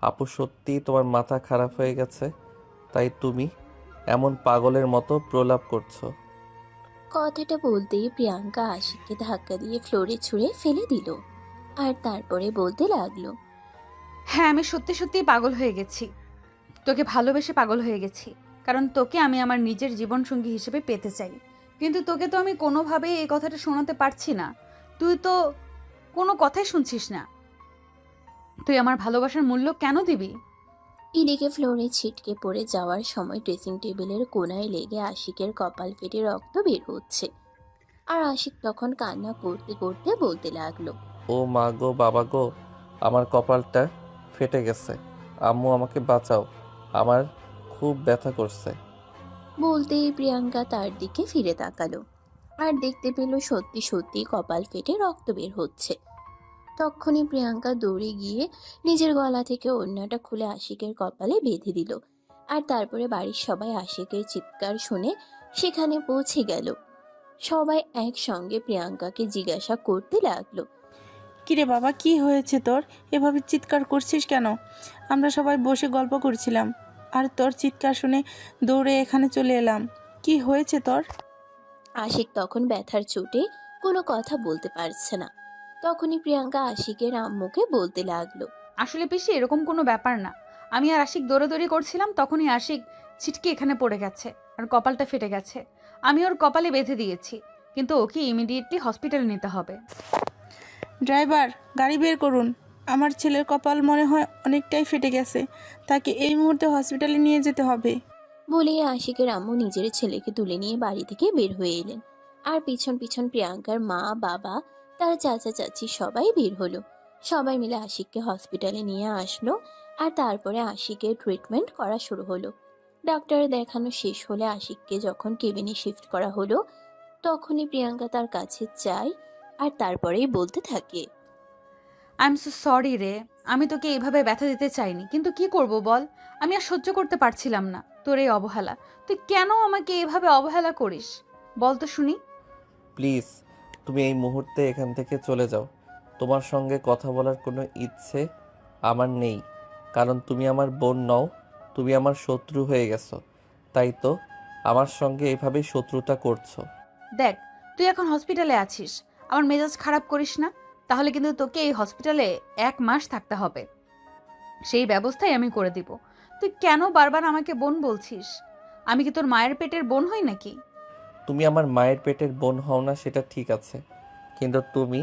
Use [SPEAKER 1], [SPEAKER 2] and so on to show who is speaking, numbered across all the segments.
[SPEAKER 1] আপু সত্যি তোমার মাথা খারাপ হয়ে গেছে, তাই তুমি এমন পাগলের মতো প্রলাপ করছো।
[SPEAKER 2] কথাটা বলতেই প্রিয়াঙ্কা আশিককে ধাক্কা দিয়ে ফ্লোরে ছুঁড়ে ফেলে দিল। আর তারপরে বলতে লাগলো,
[SPEAKER 3] হ্যাঁ, আমি সত্যি সত্যিই পাগল হয়ে গেছি। তোকে ভালোবেসে পাগল হয়ে গেছি। কারণ তোকে আমি আমার নিজের জীবনসঙ্গী হিসেবে পেতে চাই। কিন্তু তোকে তো আমি কোনোভাবেই এই কথাটা শোনাতে পারছি না। তুই তো কোনো কথাই শুনছিস না। তুই আমার ভালোবাসার মূল্য কেন দিবি?
[SPEAKER 2] এদিকে ফ্লোরে ছিটকে পড়ে যাওয়ার সময় ড্রেসিং টেবিলের কোণায় লেগে আশিকের কপাল ফেটে রক্ত বের হচ্ছে। আর আশিক তখন কান্না করতে করতে বলতে লাগলো,
[SPEAKER 1] ও মা গো, বাবা গো, আমার কপালটা ফেটে গেছে। আম্মু আমাকে বাঁচাও, আমার খুব ব্যথা করছে।
[SPEAKER 2] বলতেই প্রিয়াঙ্কা তার দিকে ফিরে তাকালো আর দেখতে পেল সত্যি সত্যি কপাল ফেটে রক্ত বের হচ্ছে। তক্ষুনি প্রিয়াঙ্কা দৌড়ে গিয়ে নিজের গলা থেকে ওড়নাটা খুলে আশিকের কপালে বেঁধে দিল। আর তারপরে বাড়ির সবাই আশিকের চিৎকার শুনে সেখানে পৌঁছে গেল। সবাই একসঙ্গে প্রিয়াঙ্কাকে জিজ্ঞাসা করতে লাগলো,
[SPEAKER 4] কিরে বাবা, কি হয়েছে তোর? এভাবে চিৎকার করছিস কেন? আমরা সবাই বসে গল্প করছিলাম, আর তোর চিৎকার শুনে দৌড়ে এখানে চলে এলাম। কি হয়েছে তোর?
[SPEAKER 2] আশিক তখন ব্যথার চোটে কোনো কথা বলতে পারছে না। তখনই প্রিয়াঙ্কা আশিকের আম্মুকে বলতে লাগলো,
[SPEAKER 3] আসলে পিসি, এরকম কোনো ব্যাপার না। আমি আর আশিক দৌড়াদৌড়ি করছিলাম, তখনই আশিক ছিটকে এখানে পড়ে গেছে আর কপালটা ফেটে গেছে। আমি ওর কপালে বেঁধে দিয়েছি, কিন্তু ওকে ইমিডিয়েটলি হসপিটালে নিতে হবে।
[SPEAKER 4] ড্রাইভার, গাড়ি বের করুন। আমার ছেলের কপাল মনে হয় অনেকটাই ফেটে গেছে, তাকে এই মুহূর্তে হসপিটালে নিয়ে যেতে হবে।
[SPEAKER 2] বলে আশিকের আম্মু নিজের ছেলেকে তুলে নিয়ে বাড়ি থেকে বের হয়ে এলেন। আর পিছন পিছন প্রিয়াঙ্কার মা বাবা, তার চাচা চাচি সবাই বের হলো। সবাই মিলে আশিককে হসপিটালে নিয়ে আসলো। আর তারপরে আশিকের ট্রিটমেন্ট করা শুরু হলো। ডাক্তার দেখানো শেষ হলে আশিককে যখন কেবিনে শিফট করা হলো, তখনই প্রিয়াঙ্কা তার কাছে যায় আর তারপরেই বলতে থাকে,
[SPEAKER 3] আই এম সো সরি রে। আমি তোকে এইভাবে ব্যথা দিতে চাইনি, কিন্তু কি করব বল। আমি আর সহ্য করতে পারছিলাম না তোর এই অবহেলা। তুই কেন আমাকে এভাবে অবহেলা করিস বল তো শুনি।
[SPEAKER 1] প্লিজ, তুমি এই মুহূর্তে এখান থেকে চলে যাও। তোমার সঙ্গে কথা বলার কোনো ইচ্ছে আমার নেই, কারণ তুমি আমার বোন নও, তুমি আমার শত্রু হয়ে গেছো। তাই তো আমার সঙ্গে এভাবেই শত্রুতা করছো।
[SPEAKER 3] দেখ, তুই এখন হসপিটালে আছিস, আমার মেজাজ খারাপ করিস না। তাহলে কিন্তু তোকে এই হসপিটালে 1 মাস থাকতে হবে। সেই ব্যবস্থাই আমি করে দিব। তুই কেন বারবার আমাকে বোন বলছিস? আমি কি তোর মায়ের পেটের বোন হই নাকি?
[SPEAKER 1] তুমি আমার মায়ের পেটের বোন হও না সেটা ঠিক আছে, কিন্তু তুমি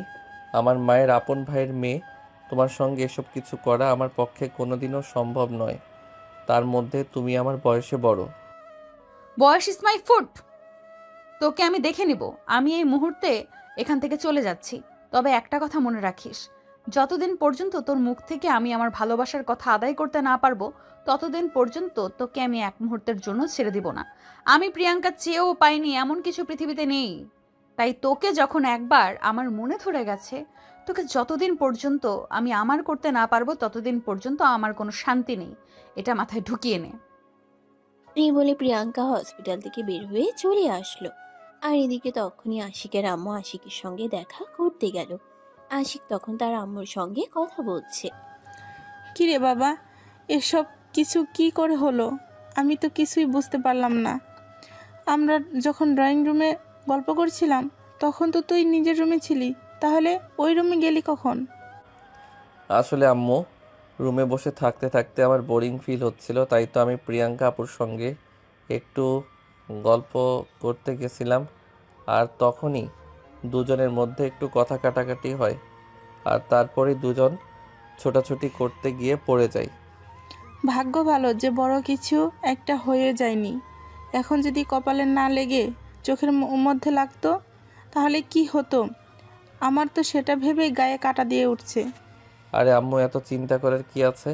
[SPEAKER 1] আমার মায়ের আপন ভাইয়ের মেয়ে। তোমার সঙ্গে এসব কিছু করা আমার পক্ষে কোনোদিনও সম্ভব নয়। তার মধ্যে তুমি আমার বয়সে বড়।
[SPEAKER 3] বয়স ইজ মাই ফুট। তোকে আমি দেখে নিব। আমি এই মুহূর্তে এখান থেকে চলে যাচ্ছি। তবে একটা কথা মনে রাখিস, যতদিন পর্যন্ত তোর মুখ থেকে আমি আমার ভালোবাসার কথা আদায় করতে না পারবো, ততদিন পর্যন্ত তোকে আমি এক মুহূর্তের জন্য ছেড়ে দিব না। আমি প্রিয়াঙ্কা চেয়েও পাইনি এমন কিছু পৃথিবীতে নেই। তাই তোকে যখন একবার আমার মনে ধরে গেছে, তোকে যতদিন পর্যন্ত আমি আমার করতে না পারবো ততদিন পর্যন্ত আমার কোনো শান্তি নেই। এটা মাথায় ঢুকিয়ে নে।
[SPEAKER 2] এই বলে প্রিয়াঙ্কা হসপিটাল থেকে বের হয়ে চলে আসলো। আর এদিকে তখনই আশিকের আম্মু আশিকের সঙ্গে দেখা করতে গেল। আশিক তখন তার আম্মুর সঙ্গে কথা বলছে।
[SPEAKER 4] কিরে বাবা, এসব কিছু কি করে হলো? আমি তো কিছুই বুঝতে পারলাম না। আমরা যখন ড্রয়িং রুমে গল্প করছিলাম, তখন তো তুই নিজের রুমে ছিলি, তাহলে ওই রুমে গেলি কখন?
[SPEAKER 1] আসলে আম্মু, রুমে বসে থাকতে থাকতে আমার বোরিং ফিল হচ্ছিল, তাই তো আমি প্রিয়াঙ্কা আপুর সঙ্গে একটু গল্প করতে গেছিলাম। আর তখনই দুজনের মধ্যে একটু কথা কাটাকাটি হয়, আর তারপরে দুজন ছোটাছুটি করতে গিয়ে পড়ে যাই।
[SPEAKER 4] ভাগ্য ভালো যে বড় কিছু একটা হয়ে যায়নি। এখন যদি কপালে না লেগে চোখের মধ্যে লাগতো, তাহলে কি হতো? আমার তো সেটা ভেবেই গায়ে কাটা দিয়ে উঠছে।
[SPEAKER 1] আরে আম্মু, এত চিন্তা করার কি আছে?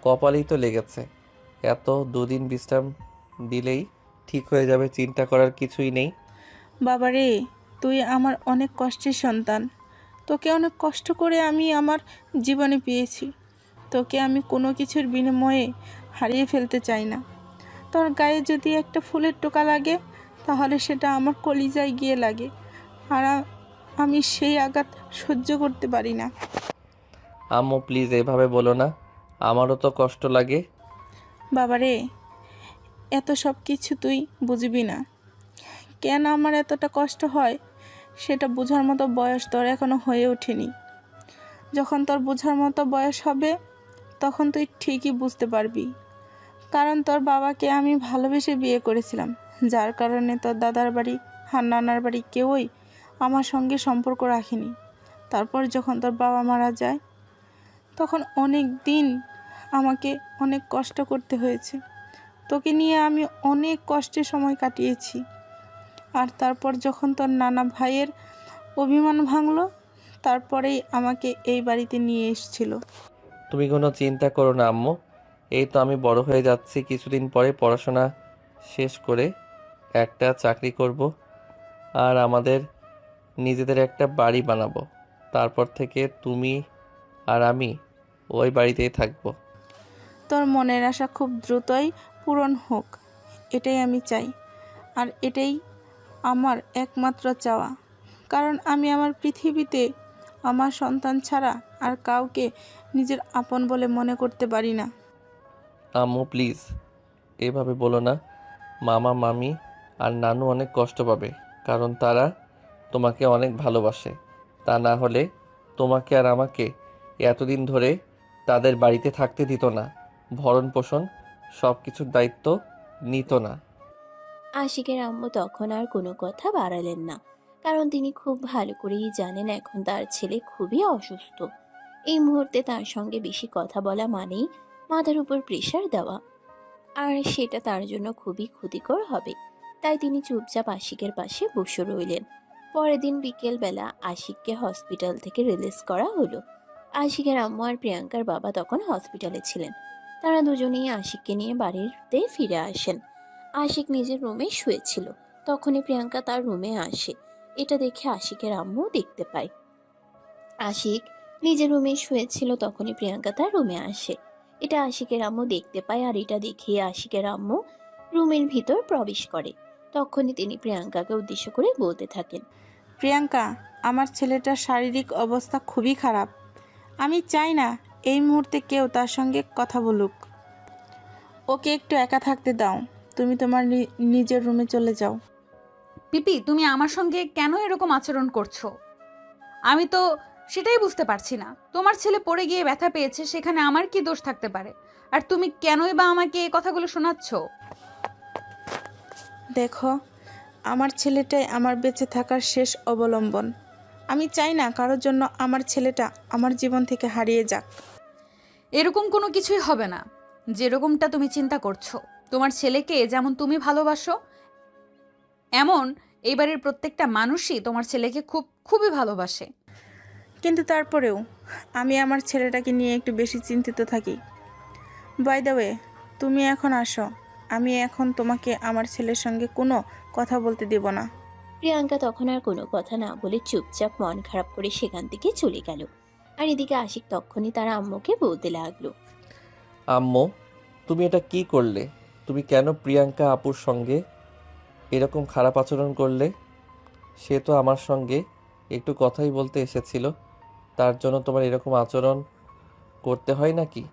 [SPEAKER 1] কপালই তো লেগেছে। এত দুদিন বিশ্রাম দিলেই ঠিক হয়ে যাবে, চিন্তা করার কিছুই নেই।
[SPEAKER 4] বাবারে, তুই আমার অনেক কষ্টের সন্তান। তোকে অনেক কষ্ট করে আমি আমার জীবনে পেয়েছি। তোকে আমি কোনো কিছুর বিনিময়ে হারিয়ে ফেলতে চাই না। তোর গায়ে যদি একটা ফুলের টোকা লাগে, তাহলে সেটা আমার কলিজায় গিয়ে লাগে। আর আমি সেই আঘাত সহ্য করতে পারি না।
[SPEAKER 1] আম্মু প্লিজ এভাবে বলো না। আমারও তো কষ্ট লাগে।
[SPEAKER 4] বাবারে, এত সব কিছু তুই বুঝবি না। কেন আমার এতটা কষ্ট হয় সেটা বোঝার মতো বয়স তোর এখনো হয়ে ওঠেনি। যখন তোর বোঝার মতো বয়স হবে তখন তুই ঠিকই বুঝতে পারবি। কারণ তোর বাবাকে আমি ভালোবেসে বিয়ে করেছিলাম, যার কারণে তোর দাদার বাড়ি আর নানার বাড়ি কেউই আমার সঙ্গে সম্পর্ক রাখেনি। তারপর যখন তোর বাবা মারা যায় তখন অনেক দিন আমাকে অনেক কষ্ট করতে হয়েছে। তোকে নিয়ে আমি অনেক কষ্টের সময় কাটিয়েছি। আর তারপর যখন তোর নানা ভাইয়ের অভিমান ভাঙলো, তারপরেই আমাকে এই বাড়িতে নিয়ে এসেছিল।
[SPEAKER 1] তুমি কোনো চিন্তা করো না আম্মু। এই তো আমি বড় হয়ে যাচ্ছি, কিছুদিন পরে পড়াশোনা শেষ করে একটা চাকরি করব, আর আমাদের নিজেদের একটা বাড়ি বানাবো। তারপর থেকে তুমি আর আমি ওই বাড়িতেই থাকবো।
[SPEAKER 4] তোর মনের আশা খুব দ্রুতই পূরণ হোক, এটাই আমি চাই। আর এটাই আমার একমাত্র চাওয়া। কারণ আমি আমার পৃথিবীতে আমার সন্তান ছাড়া আর কাউকে নিজের আপন বলে মনে করতে পারি না।
[SPEAKER 1] আম্মু প্লিজ এভাবে বলো না। মামা মামি আর নানু অনেক কষ্ট পাবে, কারণ তারা তোমাকে অনেক ভালোবাসে। তা না হলে তোমাকে আর আমাকে এতদিন ধরে তাদের বাড়িতে থাকতে দিত না, ভরণ পোষণ সব কিছুর দায়িত্ব নিত না।
[SPEAKER 2] আশিকের আম্মু তখন আর কোনো কথা বাড়ালেন না, কারণ তিনি খুব ভালো করেই জানেন এখন তার ছেলে খুবই অসুস্থ। এই মুহূর্তে তার সঙ্গে বেশি কথা বলা মানেই মাথার উপর প্রেশার দেওয়া, আর সেটা তার জন্য খুবই ক্ষতিকর হবে। তাই তিনি চুপচাপ আশিকের পাশে বসে রইলেন। পরের দিন বিকেল বেলা আশিককে হসপিটাল থেকে রিলিজ করা হলো। আশিকের আম্মু আর প্রিয়াঙ্কার বাবা তখন হসপিটালে ছিলেন। তারা দুজনেই আশিককে নিয়ে বাড়িতে ফিরে আসেন। আশিক নিজের রুমে শুয়েছিল, তখনই প্রিয়াঙ্কা তার রুমে আসে। এটা দেখে আশিকের আম্মু দেখতে পায়। আশিক নিজের রুমে শুয়েছিল, তখনই প্রিয়াঙ্কা তার রুমে আসে। এটা আশিকের আম্মু দেখতে পায়, আর এটা দেখে আশিকের আম্মু রুমের ভিতর প্রবেশ করে। তখনই তিনি প্রিয়াঙ্কাকে উদ্দেশ্য করে বলতে থাকেন,
[SPEAKER 4] প্রিয়াঙ্কা, আমার ছেলেটার শারীরিক অবস্থা খুবই খারাপ। আমি চাই না এই মুহূর্তে কেউ তার সঙ্গে কথা বলুক। ওকে একটু একা থাকতে দাও। তুমি তোমার নিজের রুমে চলে যাও।
[SPEAKER 3] পিপি, তুমি আমার সঙ্গে কেন এরকম আচরণ করছো? আমি তো সেটাই বুঝতে পারছি না। তোমার ছেলে পড়ে গিয়ে ব্যথা পেয়েছে, সেখানে আমার কি দোষ থাকতে পারে? আর তুমি কেনই বা আমাকে এই কথাগুলো শোনাচ্ছ?
[SPEAKER 4] দেখো, আমার ছেলেটাই আমার বেঁচে থাকার শেষ অবলম্বন। আমি চাই না কারোর জন্য আমার ছেলেটা আমার জীবন থেকে হারিয়ে যাক।
[SPEAKER 3] এরকম কোনো কিছুই হবে না যেরকমটা তুমি চিন্তা করছো। তোমার ছেলেকে যেমন তুমি ভালোবাসো, এমন এই বাড়ির প্রত্যেকটা মানুষই তোমার ছেলেকে খুবই ভালোবাসে।
[SPEAKER 4] কিন্তু তারপরেও আমি আমার ছেলেটাকে নিয়ে একটু বেশি চিন্তিত থাকি। বাই দ্য ওয়ে, তুমি এখন আসো। আমি এখন তোমাকে আমার ছেলের সঙ্গে কোনো কথা বলতে দেব না।
[SPEAKER 2] প্রিয়াঙ্কা তখন আর কোনো কথা না বলে চুপচাপ মন খারাপ করে সেখান থেকে চলে গেল। আর এদিকে আশিক তখনই তার আম্মুকে বলতে লাগলো,
[SPEAKER 1] আম্মু তুমি এটা কি করলে? তুমি কেন প্রিয়াঙ্কা আপুর সঙ্গে এরকম খারাপ আচরণ করলে? সে তো আমার সঙ্গে একটু কথাই বলতে এসেছিল, তার জন্য তোমার এরকম আচরণ করতে হয় নাকি?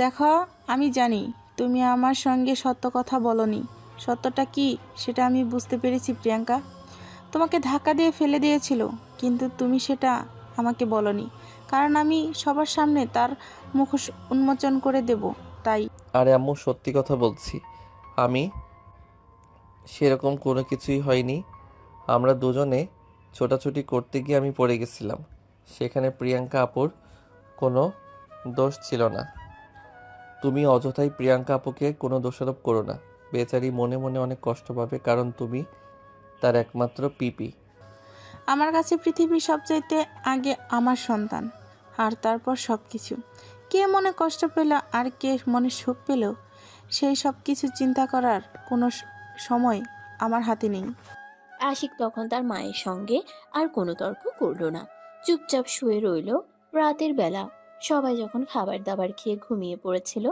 [SPEAKER 4] দেখো, আমি জানি তুমি আমার সঙ্গে সত্য কথা বলনি। সত্যটা কি সেটা আমি বুঝতে পেরেছি প্রিয়াঙ্কা। তোমাকে ধাক্কা দিয়ে ফেলে দিয়েছিল, কিন্তু তুমি সেটা আমাকে বলনি, কারণ আমি সবার সামনে তার মুখোশ উন্মোচন করে দেব, তাই।
[SPEAKER 1] আরে আম্মু সত্যি কথা বলছি, আমি সেরকম কোনো কিছুই হয়নি। আমরা দুজনে ছোটাছুটি করতে গিয়ে আমি পড়ে গেছিলাম, সেখানে প্রিয়াঙ্কা আপুর কোনো দোষ ছিল না। তুমি অযথাই প্রিয়াঙ্কা আপুকে কোনো দোষারোপ করো না। বেচারি মনে মনে অনেক কষ্ট পাবে, কারণ তুমি তার একমাত্র পিপি।
[SPEAKER 4] আমার কাছে পৃথিবীর সবচাইতে আগে আমার সন্তান, আর তারপর সব কিছু। কে মনে কষ্ট পেল আর কে মনে সুখ পেল, সেই সব কিছু চিন্তা করার কোনো সময় আমার হাতে নেই।
[SPEAKER 2] আশিক তখন তার মায়ের সঙ্গে আর কোনো তর্ক করলো না, চুপচাপ শুয়ে রইল। রাতের বেলা সবাই যখন খাবার দাবার খেয়ে ঘুমিয়ে পড়েছিল,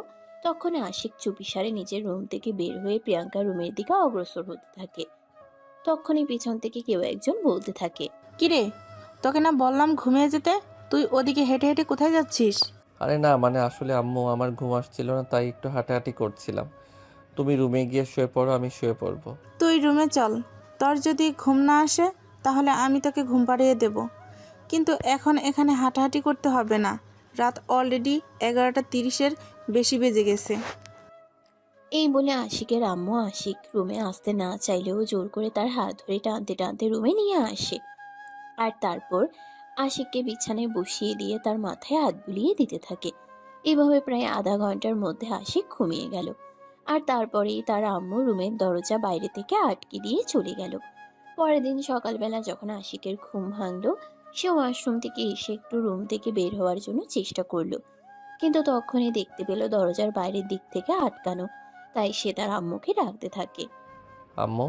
[SPEAKER 2] তখন আশিক চুপিসারে নিজের রুম থেকে বের হয়ে প্রিয়াঙ্কার রুমের দিকে অগ্রসর হতে থাকে। তখনই পিছন থেকে কেউ একজন বলতে থাকে,
[SPEAKER 4] কিরে, তোকে না বললাম ঘুমিয়ে যেতে? তুই ওদিকে হেঁটে হেঁটে কোথায় যাচ্ছিস?
[SPEAKER 1] আরে না, মানে আসলে আম্মু আমার ঘুম আসছিল না, তাই একটু হাঁটাহাঁটি করছিলাম। তুমি রুমে গিয়ে শুয়ে পড়ো, আমি শুয়ে পড়বো।
[SPEAKER 4] তুই রুমে চল, তোর যদি ঘুম না আসে তাহলে আমি তোকে ঘুম পাড়িয়ে দেব, কিন্তু এখন এখানে হাঁটাহাঁটি করতে হবে না। রাত অলরেডি 11:30-এর বেশি বেজে গেছে।
[SPEAKER 2] এই বলে আশিকের আম্মু আশিক রুমে আসতে না চাইলেও জোর করে তার হাত ধরে টানতে টানতে রুমে নিয়ে আসে। আর তারপর আশিককে বিছানায় বসিয়ে দিয়ে তার মাথায় হাত বুলিয়ে দিতে থাকে। এভাবে প্রায় আধা ঘন্টার মধ্যে আশিক ঘুমিয়ে গেল। আর তারপরেই তার আম্মু রুমের দরজা বাইরে থেকে আটকে দিয়ে চলে গেল। পরের দিন সকালবেলা যখন আশিকের ঘুম ভাঙলো, সে ওয়াশরুম থেকে এসে একটু রুম থেকে বের হওয়ার জন্য চেষ্টা করলো, কিন্তু তখনই দেখতে পেল দরজার বাইরের দিক থেকে আটকানো। তাই সে তার আম্মুকে ডাকতে থাকে।
[SPEAKER 1] আম্মু,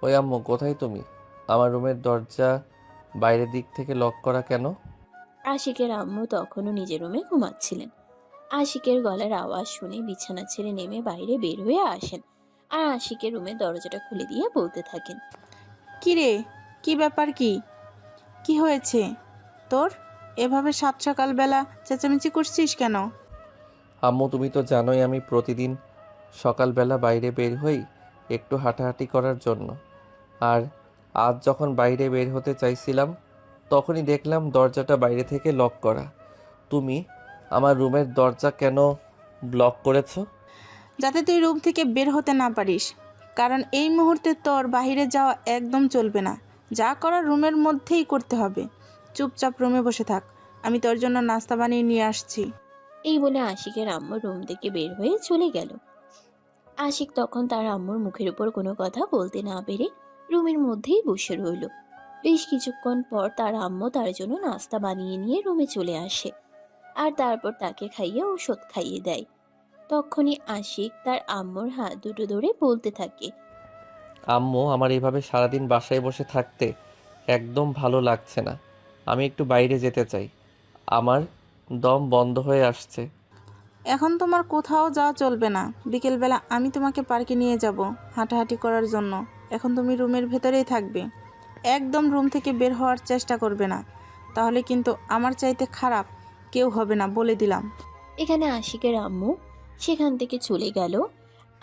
[SPEAKER 1] ওই আম্মু, কোথায় তুমি? আমার রুমের দরজা বাইরের দিক থেকে লক করা কেন?
[SPEAKER 2] আশিকের আম্মু তখনও নিজের রুমে ঘুমাচ্ছিলেন। আশিকের গলার আওয়াজ শুনে বিছানা ছেড়ে নেমে বাইরে বের হয়ে আসেন আর আশিকের রুমের দরজাটা খুলে দিয়ে বলতে থাকেন।
[SPEAKER 4] কি রে, কি ব্যাপার, কি কি হয়েছে তোর? এভাবে সাত সকালবেলা চেঁচামেচি করছিস কেন?
[SPEAKER 1] আম্মু, তুমি তো জানোই আমি প্রতিদিন সকালবেলা বাইরে বের হই একটু হাঁটাহাঁটি করার জন্য। আর আজ যখন বাইরে বের হতে চাইছিলাম, তখনই দেখলাম দরজাটা বাইরে থেকে লক করা। তুমি আমার রুমের দরজা কেন ব্লক করেছো?
[SPEAKER 4] যাতে তুই রুম থেকে বের হতে না পারিস, কারণ এই মুহূর্তে তোর বাইরে যাওয়া একদম চলবে না। যা করার রুমের মধ্যেই করতে হবে। চুপচাপ রুমে বসে থাক, আমি তোর জন্য নাস্তা বানিয়ে নিয়ে আসছি।
[SPEAKER 2] এই বলে আশিকের আম্মু রুম থেকে বের হয়ে চলে গেল। আশিক তখন তার আম্মুর মুখের উপর কোনো কথা বলতে না পেরে রুমের মধ্যেই বসে রইল। বেশ কিছুক্ষণ পর তার আম্মু তার জন্য নাস্তা বানিয়ে নিয়ে রুমে চলে আসে আর তারপর তাকে খাইয়ে ওষুধ খাইয়ে দেয়। তখনই আশিক তার আম্মুর হাত দুটো ধরে বলতে থাকে।
[SPEAKER 1] আম্মু, আমার এভাবে সারাদিন বাসায় বসে থাকতে একদম ভালো লাগছে না। আমি একটু বাইরে যেতে চাই। আমার দম বন্ধ হয়ে আসছে।
[SPEAKER 4] এখন তোমার কোথাও যাওয়া চলবে না। বিকেলবেলা আমি তোমাকে পার্কে নিয়ে যাব হাঁটাহাঁটি করার জন্য। এখন তুমি রুমের ভেতরেই থাকবে, একদম রুম থেকে বের হওয়ার চেষ্টা করবে না, তাহলে কিন্তু আমার চাইতে খারাপ কেউ হবে না, বলে দিলাম।
[SPEAKER 2] এখানে আশিকের আম্মু সেখান থেকে চলে গেল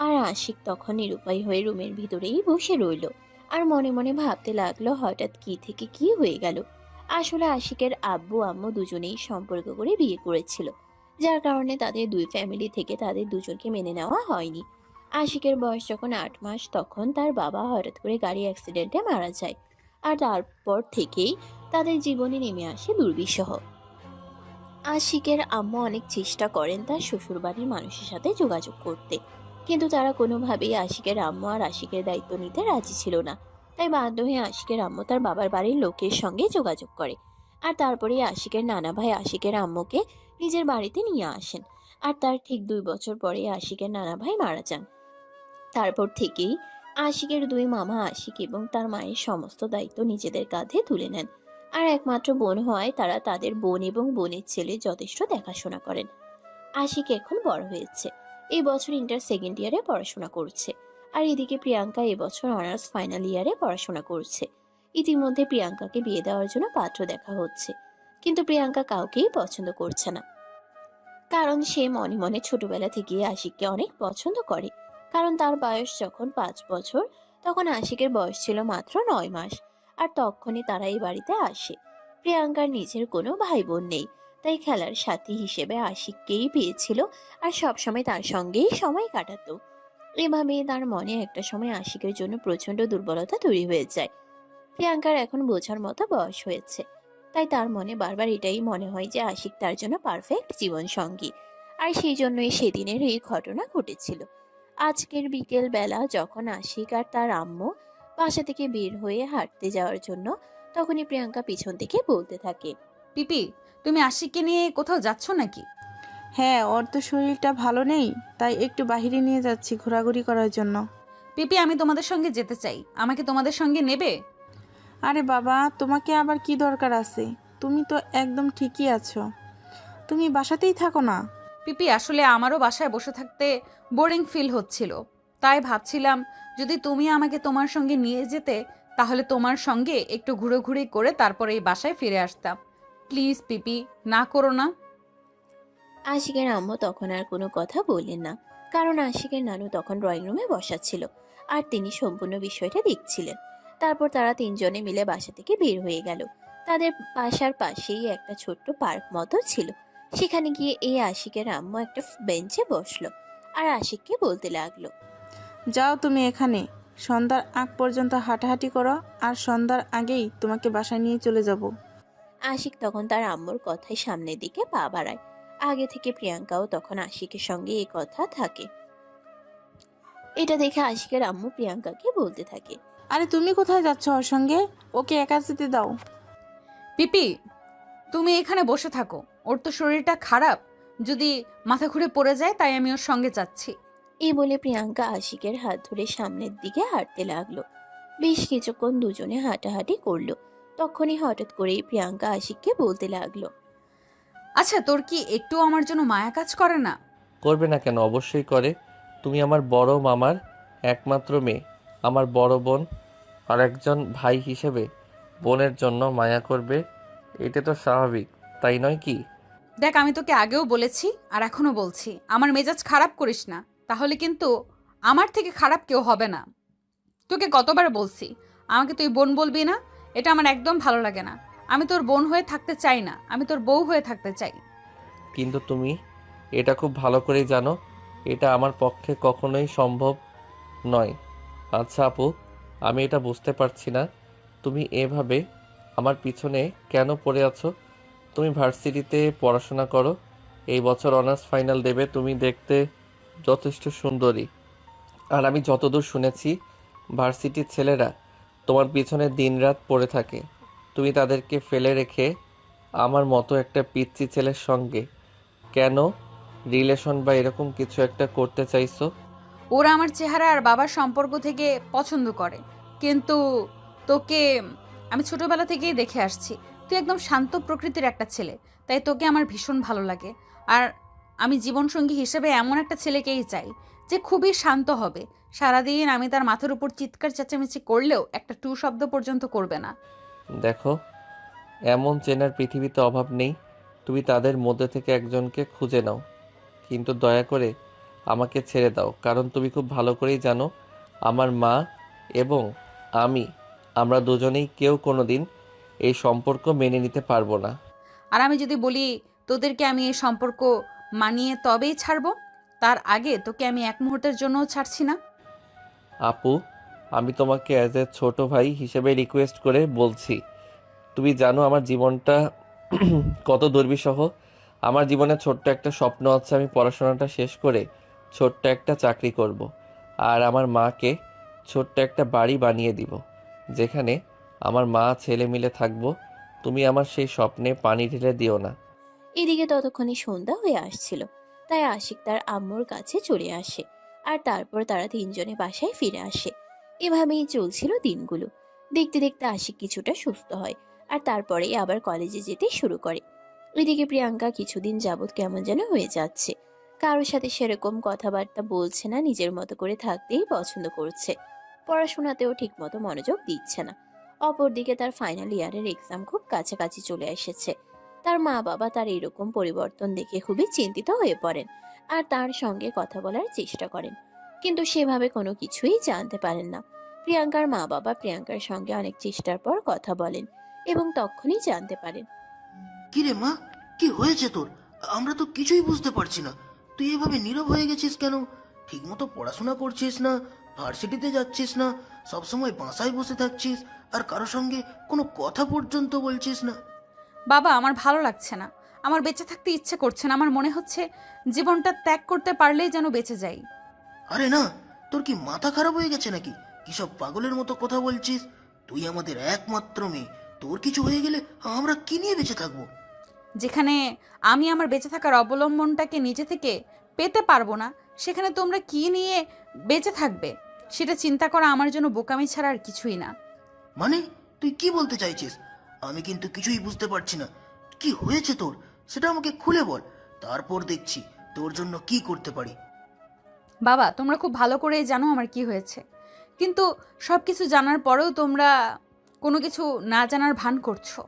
[SPEAKER 2] আর আশিক তখন নিরুপায় হয়ে রুমের ভিতরেই বসে রইল আর মনে মনে ভাবতে লাগলো হঠাৎ কি থেকে কি হয়ে গেল। আসলে আশিকের আব্বু আম্মু দুজনেই সম্পর্ক করে বিয়ে করেছিল, যার কারণে তাদের দুই ফ্যামিলি থেকে তাদের দুজনকে মেনে নেওয়া হয়নি। আশিকের বয়স যখন 8 মাস, তখন তার বাবা হঠাৎ করে গাড়ি অ্যাক্সিডেন্টে মারা যায়। আর তারপর থেকেই তাদের জীবনে নেমে আসে দুর্বিষহ। আশিকের আম্মু অনেক চেষ্টা করেন তার শ্বশুরবাড়ির মানুষের সাথে যোগাযোগ করতে, কিন্তু তারা কোনোভাবেই আশিকের আম্মু আর আশিকের দায়িত্ব নিতে রাজি ছিল না। তাই বাধ্য হয়ে আশিকের আম্মু তার বাবার বাড়ির লোকের সঙ্গে যোগাযোগ করে। আর তারপরেই আশিকের নানা ভাই আশিকের আম্মুকে নিজের বাড়িতে নিয়ে আসেন। আর তার ঠিক 2 বছর পরে আশিকের নানা ভাই মারা যান। তারপর থেকেই আশিকের দুই মামা আশিক এবং তার মায়ের সমস্ত দায়িত্ব নিজেদের কাঁধে তুলে নেন। আর একমাত্র বোন হওয়ায় তারা তাদের বোন এবং বোনের ছেলে যথেষ্ট দেখাশোনা করেন। আশিক এখন বড় হয়েছে, এই বছর ইন্টার সেকেন্ড ইয়ারে পড়াশোনা করছে। আর এদিকে প্রিয়াঙ্কা এবছর অনার্স ফাইনাল ইয়ারে পড়াশোনা করছে। ইতিমধ্যে প্রিয়াঙ্কাকে বিয়ে দেওয়ার জন্য পাত্র দেখা হচ্ছে, কিন্তু প্রিয়াঙ্কা কাউকেই পছন্দ করছে না, কারণ সে মনে মনে ছোটবেলা থেকেই আশিককে অনেক পছন্দ করে। কারণ তার বয়স যখন 5 বছর, তখন আশিকের বয়স ছিল মাত্র 9 মাস। আর তখনই তারা এই বাড়িতে আসে। প্রিয়াঙ্কার নিজের কোনো ভাই বোন নেই, তাই খেলার সাথী হিসেবে আশিককেই পেয়েছিল আর সবসময় তার সঙ্গেই সময় কাটাতো। এভাবেই তার মনে একটা সময় আশিকের জন্য প্রচন্ড দুর্বলতা তৈরি হয়ে যায়। প্রিয়াঙ্কার এখন বোঝার মতো বয়স হয়েছে, তাই তার মনে বারবার এটাই মনে হয় যে আশিক তার জন্য পারফেক্ট জীবন সঙ্গী। আর সেই জন্যই সেদিনের এই ঘটনা ঘটেছিল। আজকের বিকেল বেলা যখন আশিক আর তার আম্মু বাসা থেকে বের হয়ে হাঁটতে যাওয়ার জন্য, তখনই প্রিয়াঙ্কা পিছন থেকে বলতে থাকে।
[SPEAKER 3] পিপি, তুমি আশিককে নিয়ে কোথাও যাচ্ছ নাকি?
[SPEAKER 4] হ্যাঁ, ওর তো শরীরটা ভালো নেই, তাই একটু বাইরে নিয়ে যাচ্ছি ঘোরাঘুরি করার জন্য।
[SPEAKER 3] পিপি, আমি তোমাদের সঙ্গে যেতে চাই, আমাকে তোমাদের সঙ্গে নেবে?
[SPEAKER 4] আরে বাবা, তোমাকে আবার কি দরকার আছে? তুমি তো একদম ঠিকই আছো, তুমি বাসাতেই থাকো না।
[SPEAKER 3] পিপি, আসলে আমারও বাসায় বসে থাকতে বোরিং ফিল হচ্ছিল, তাই ভাবছিলাম যদি তুমি আমাকে তোমার সঙ্গে নিয়ে যেতে, তাহলে তোমার সঙ্গে একটু ঘুরে করে তারপরে এই বাসায় ফিরে আসতাম। প্লিজ পিপি, না করো না।
[SPEAKER 2] আশিকের আম্মু তখন আর কোনো কথা বললেন না, কারণ আশিকের নানু তখন ড্রয়িং রুমে বসা ছিল আর তিনি সম্পূর্ণ বিষয়টা দেখছিলেন। তারপর তারা তিনজনে মিলে বাসা থেকে বের হয়ে গেল। তাদের বাসার পাশেই একটা ছোট্ট পার্ক মতো ছিল। সেখানে গিয়ে এই আশিকের আম্মু একটা বেঞ্চে বসলো আর আশিককে বলতে লাগলো,
[SPEAKER 4] যাও তুমি এখানে সন্ধ্যার আগ পর্যন্ত হাঁটাহাঁটি করো, আর সন্ধ্যার আগেই তোমাকে বাসায় নিয়ে চলে যাব।
[SPEAKER 2] আশিক তখন তার আম্মুর কথায় সামনের দিকে পা বাড়ায়। আগে থেকে প্রিয়াঙ্কাও তখন আশিকের সঙ্গে এই কথা থাকে। এটা দেখে আশিকের আম্মু প্রিয়াঙ্কাকে বলতে থাকে,
[SPEAKER 4] আরে তুমি কোথায় যাচ্ছ ওর সঙ্গে? ওকে একা যেতে দাও।
[SPEAKER 3] পিপি, তুমি এখানে বসে থাকো। ওর তো শরীরটা খারাপ, যদি মাথা ঘুরে পড়ে যায়, তাই আমি ওর সঙ্গে যাচ্ছি।
[SPEAKER 2] এই বলে প্রিয়াঙ্কা আশিকের হাত ধরে সামনের দিকে হাঁটতে লাগলো। বেশ কিছুক্ষণ দুজনে হাঁটাহাঁটি করলো। তখনই হঠাৎ করেই প্রিয়াঙ্কা আশিককে বলতে লাগলো,
[SPEAKER 3] আচ্ছা, তোর কি একটু আমার জন্য মায়া কাজ করে না?
[SPEAKER 1] করবে না কেন, অবশ্যই করে। তুমি আমার বড় মামার একমাত্র মেয়ে, আমার বড় বোন, আর একজন ভাই হিসেবে বোনের জন্য মায়া করবে, এটা তো স্বাভাবিক, তাই নয় কি?
[SPEAKER 3] দেখ, আমি তোকে আগেও বলেছি আর এখনো বলছি, আমার মেজাজ খারাপ করিস না, তাহলে কিন্তু আমার থেকে খারাপ কেউ হবে না। তোকে কতবার বলছি আমাকে তুই বোন বলবি না, এটা আমার একদম ভালো লাগে না। আমি তোর বোন হয়ে থাকতে চাই না, আমি তোর বউ হয়ে থাকতে চাই।
[SPEAKER 1] কিন্তু তুমি এটা খুব ভালো করেই জানো এটা আমার পক্ষে কখনোই সম্ভব নয়। আচ্ছা আপু, আমি এটা বুঝতে পারছি না, তুমি এভাবে আমার পিছনে কেন পড়ে আছো? তুমি ভার্সিটিতে পড়াশোনা করো, এই বছর অনার্স ফাইনাল দেবে, তুমি দেখতে যথেষ্ট সুন্দরী। আর আমি যতদূর শুনেছি ভার্সিটির ছেলেরা তোমার পিছনে দিনরাত পড়ে থাকে। তুমি তাদেরকে ফেলে রেখে আমার মতো একটা পিচ্চি ছেলের সঙ্গে কেন রিলেশন বা এরকম কিছু একটা করতে চাইছো?
[SPEAKER 3] ওরা আমার চেহারা আর বাবার সম্পর্ক থেকে পছন্দ করে, কিন্তু তোকে আমি ছোটবেলা থেকেই দেখে আসছি। তুই একদম শান্ত প্রকৃতির একটা ছেলে, তাই তোকে আমার ভীষণ ভালো লাগে। আর আমি জীবনসঙ্গী হিসেবে এমন একটা ছেলেকেই চাই যে খুবই শান্ত হবে। সারাদিন আমি তার মাথার উপর চিৎকার চেঁচামেচি করলেও একটা টু শব্দ পর্যন্ত করবে না।
[SPEAKER 1] দেখো, এমন চেনার পৃথিবীতে অভাব নেই, তুমি তাদের মধ্যে থেকে একজনকে খুঁজে নাও, কিন্তু দয়া করে আমাকে ছেড়ে দাও, কারণ তুমি খুব ভালো করেই জানো আমার মা এবং আমি, আমরা দুজনেই কেউ কোনোদিন এই সম্পর্ক মেনে নিতে পারবো না।
[SPEAKER 3] আর আমি যদি বলি তোদেরকে আমি এই সম্পর্ক মানিয়ে তবেই ছাড়বো, তার আগে তোকে আমি এক মুহূর্তের জন্যও ছাড়ছি না।
[SPEAKER 1] আপু, আমি তোমাকে অ্যাজ এ ছোট ভাই হিসেবে রিকোয়েস্ট করে বলছি, তুমি জানো আমার জীবনটা কত দুর্বিষহ। আমার জীবনে ছোট্ট একটা স্বপ্ন আছে, আমি পড়াশোনাটা শেষ করে ছোট্ট একটা চাকরি করব। আর আমার মাকে ছোট্ট একটা বাড়ি বানিয়ে দিব, যেখানে আমার মা ছেলে মিলে থাকবো। তুমি আমার সেই স্বপ্নে পানি ঢেলে দিও না।
[SPEAKER 2] এদিকে ততক্ষণে সন্ধ্যা হয়ে আসছিল। তাই আশিক তার আম্মুর কাছে চলে আসে আর তারপর তারা তিনজনে বাসায় ফিরে আসে। এভাবেই চলছিল দিনগুলো। দেখতে দেখতে আশিক কিছুটা সুস্থ হয় আর তারপরে আবার কলেজে যেতে শুরু করে। এদিকে প্রিয়াঙ্কা কিছুদিন যাবৎ কেমন যেন হয়ে যাচ্ছে। কারোর সাথে সেরকম কথাবার্তা বলছে না, নিজের মতো করে থাকতেই পছন্দ করছে। পড়াশোনাতেও ঠিকমতো মনোযোগ দিচ্ছে না। অপরদিকে তার ফাইনাল ইয়ারের এক্সাম খুব কাছাকাছি চলে এসেছে। তার মা বাবা তার এরকম পরিবর্তন দেখে খুবই চিন্তিত হয়ে পড়েন আর তার সঙ্গে কথা বলার চেষ্টা করেন, কিন্তু সেভাবে কোনো কিছুই জানতে পারেন না। প্রিয়াঙ্কার মা বাবা প্রিয়াঙ্কার সঙ্গে অনেক চেষ্টার পর কথা বলেন এবং তখনই জানতে পারেন।
[SPEAKER 5] কি রে মা, কি হয়েছে তোর? আমরা তো কিছুই বুঝতে পারছি না। তুই এভাবে নীরব হয়ে গেছিস কেন? ঠিকমতো পড়াশোনা করছিস না, ভার্সিটিতে যাচ্ছিস না, সবসময় বাসায় বসে থাকছিস, আর কারো সঙ্গে কোনো কথা পর্যন্ত বলছিস না।
[SPEAKER 3] বাবা, আমার ভালো লাগছে না, আমার বেঁচে থাকতে ইচ্ছে করছে না। আমার মনে হচ্ছে জীবনটা ত্যাগ করতে পারলেই যেন বেঁচে যাই।
[SPEAKER 5] আরে না, তোর কি মাথা খারাপ হয়ে গেছে নাকি? কিসব পাগলের মতো কথা বলছিস? তুই আমাদের একমাত্র মেয়ে, তোর কিছু হয়ে গেলে আমরা কি নিয়ে বেঁচে থাকবো?
[SPEAKER 3] যেখানে আমি আমার বেঁচে থাকার অবলম্বনটাকে নিজে থেকে পেতে পারবো না, সেখানে তোমরা কি নিয়ে বেঁচে থাকবে সেটা চিন্তা করা আমার জন্য বোকামি ছাড়া আর কিছুই না।
[SPEAKER 5] মানে তুই কি বলতে চাইছিস? আমি কিন্তু কিছুই বুঝতে পারছি না। কি হয়েছে তোর, সেটা আমাকে খুলে বল, তারপর দেখছি তোর জন্য কি করতে পারি।
[SPEAKER 3] বাবা, তোমরা খুব ভালো করেই জানো আমার কি হয়েছে, কিন্তু সব কিছু জানার পরেও তোমরা কোনো কিছু না জানার ভান করছো।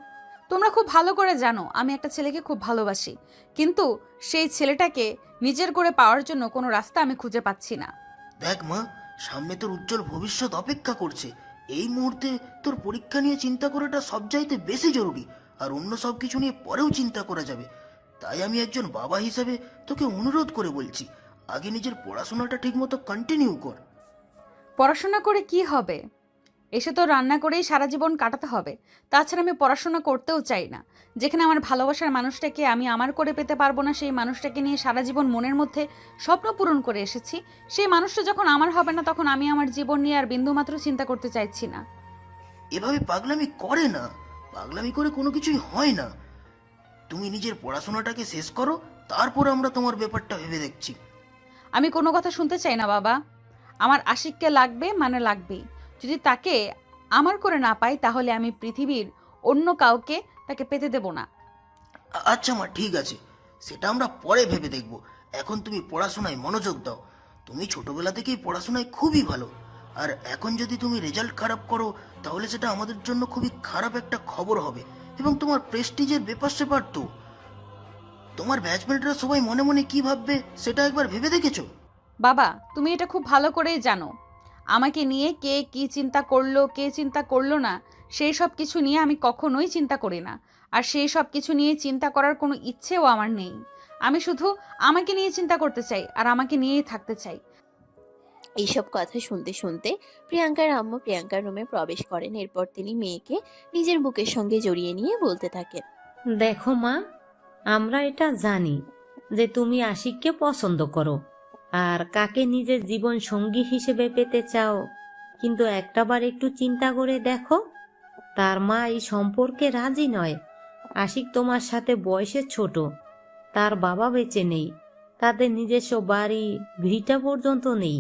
[SPEAKER 3] তোমরা খুব ভালো করে জানো আমি একটা ছেলেকে খুব ভালোবাসি, কিন্তু সেই ছেলেটাকে নিজের করে পাওয়ার জন্য কোনো রাস্তা আমি খুঁজে পাচ্ছি না।
[SPEAKER 5] দেখ মা, সামনে তোর উজ্জ্বল ভবিষ্যৎ অপেক্ষা করছে। এই মুহূর্তে তোর পরীক্ষা নিয়ে চিন্তা করাটা সবচাইতে বেশি জরুরি, আর অন্য সব কিছু নিয়ে পরেও চিন্তা করা যাবে। তাই আমি একজন বাবা হিসেবে তোকে অনুরোধ করে বলছি, আগে নিজের পড়াশোনাটা ঠিকমতো কন্টিনিউ কর।
[SPEAKER 3] পড়াশোনা করে কি হবে? এসে তো রান্না করেই সারা জীবন কাটাতে হবে। তাছাড়া আমি পড়াশোনা করতেও চাই না। যেখানে আমার ভালোবাসার মানুষটাকে আমি আমার করে পেতে পারবো না, সেই মানুষটাকে নিয়ে সারা জীবন মনের মধ্যে স্বপ্ন পূরণ করে এসেছি, সেই মানুষটা যখন আমার হবে না, তখন আমি আমার জীবন নিয়ে আর বিন্দুমাত্র চিন্তা করতে চাইছি না।
[SPEAKER 5] এভাবে পাগলামি করে না, পাগলামি করে কোনো কিছুই হয় না। তুমি নিজের পড়াশোনাটাকে শেষ করো, তারপর আমরা তোমার ব্যাপারটা ভেবে দেখছি।
[SPEAKER 3] আমি কোনো কথা শুনতে চাই না বাবা। আমার আশিককে লাগবে মানে লাগবেই। যদি তাকে আমার করে না পাই, তাহলে আমি পৃথিবীর অন্য কাউকে তাকে পেতে দেব না।
[SPEAKER 5] আচ্ছা মা, ঠিক আছে, সেটা আমরা পরে ভেবে দেখব। এখন তুমি পড়াশোনায় মনোযোগ দাও। তুমি ছোটবেলা থেকেই পড়াশোনায় খুবই ভালো, আর এখন যদি তুমি রেজাল্ট খারাপ করো, তাহলে সেটা আমাদের জন্য খুবই খারাপ একটা খবর হবে, এবং তোমার প্রেস্টিজের ব্যাপার স্যাপার তো। তোমার ব্যাচমেটরা সবাই মনে মনে কি ভাববে সেটা একবার ভেবে দেখেছো?
[SPEAKER 3] বাবা, তুমি এটা খুব ভালো করেই জানো আমাকে নিয়ে কে কি চিন্তা করলো, কে চিন্তা করলো না, সেই সব কিছু নিয়ে আমি কখনোই চিন্তা করি না। আর সেই সব কিছু নিয়ে চিন্তা করার কোনো ইচ্ছেও আমার নেই। আমি শুধু আমাকে নিয়ে চিন্তা করতে চাই, আর আমাকে নিয়েই থাকতে চাই।
[SPEAKER 2] এইসব কথা শুনতে শুনতে প্রিয়াঙ্কার আম্মু প্রিয়াঙ্কার রুমে প্রবেশ করেন। এরপর তিনি মেয়েকে নিজের বুকের সঙ্গে জড়িয়ে নিয়ে বলতে থাকেন,
[SPEAKER 6] দেখো মা, আমরা এটা জানি যে তুমি আশিককে পছন্দ করো আর কাকে নিজের জীবন সঙ্গী হিসেবে পেতে চাও, কিন্তু একটাবার একটু চিন্তা করে দেখো, তার মা এই সম্পর্কে রাজি নয়। আশিক তোমার সাথে বয়সে ছোট, তার বাবা বেঁচে নেই, তাদের নিজস্ব বাড়ি ভিটা পর্যন্ত নেই।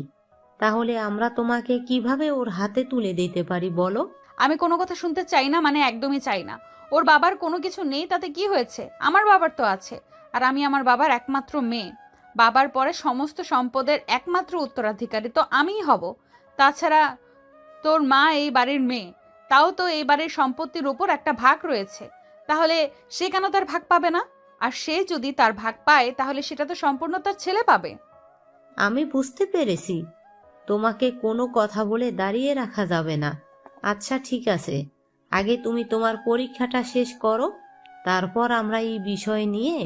[SPEAKER 6] তাহলে আমরা তোমাকে কিভাবে ওর হাতে তুলে দিতে পারি বলো?
[SPEAKER 3] আমি কোনো কথা শুনতে চাই না, মানে একদমই চাই না। ওর বাবার কোনো কিছু নেই তাতে কি হয়েছে? আমার বাবার তো আছে, আর আমি আমার বাবার একমাত্র মেয়ে। বাবার পরে সমস্ত সম্পদের একমাত্র উত্তরাধিকারী তো আমিই হব। তাছাড়া তোর মা এই বাড়ির মেয়ে, তাও তো এই বাড়ির সম্পত্তির উপর একটা ভাগ রয়েছে। তাহলে সে কেন তার ভাগ পাবে না? আর সে যদি তার ভাগ পায়, তাহলে সেটা তো সম্পূর্ণ তার ছেলে পাবে।
[SPEAKER 6] আমি বুঝতে পেরেছি, তোমাকে কোনো কথা বলে দাঁড়িয়ে রাখা যাবে না। আচ্ছা ঠিক আছে, আগে তুমি তোমার পরীক্ষাটা শেষ করো, তারপর আমরা এই বিষয় নিয়ে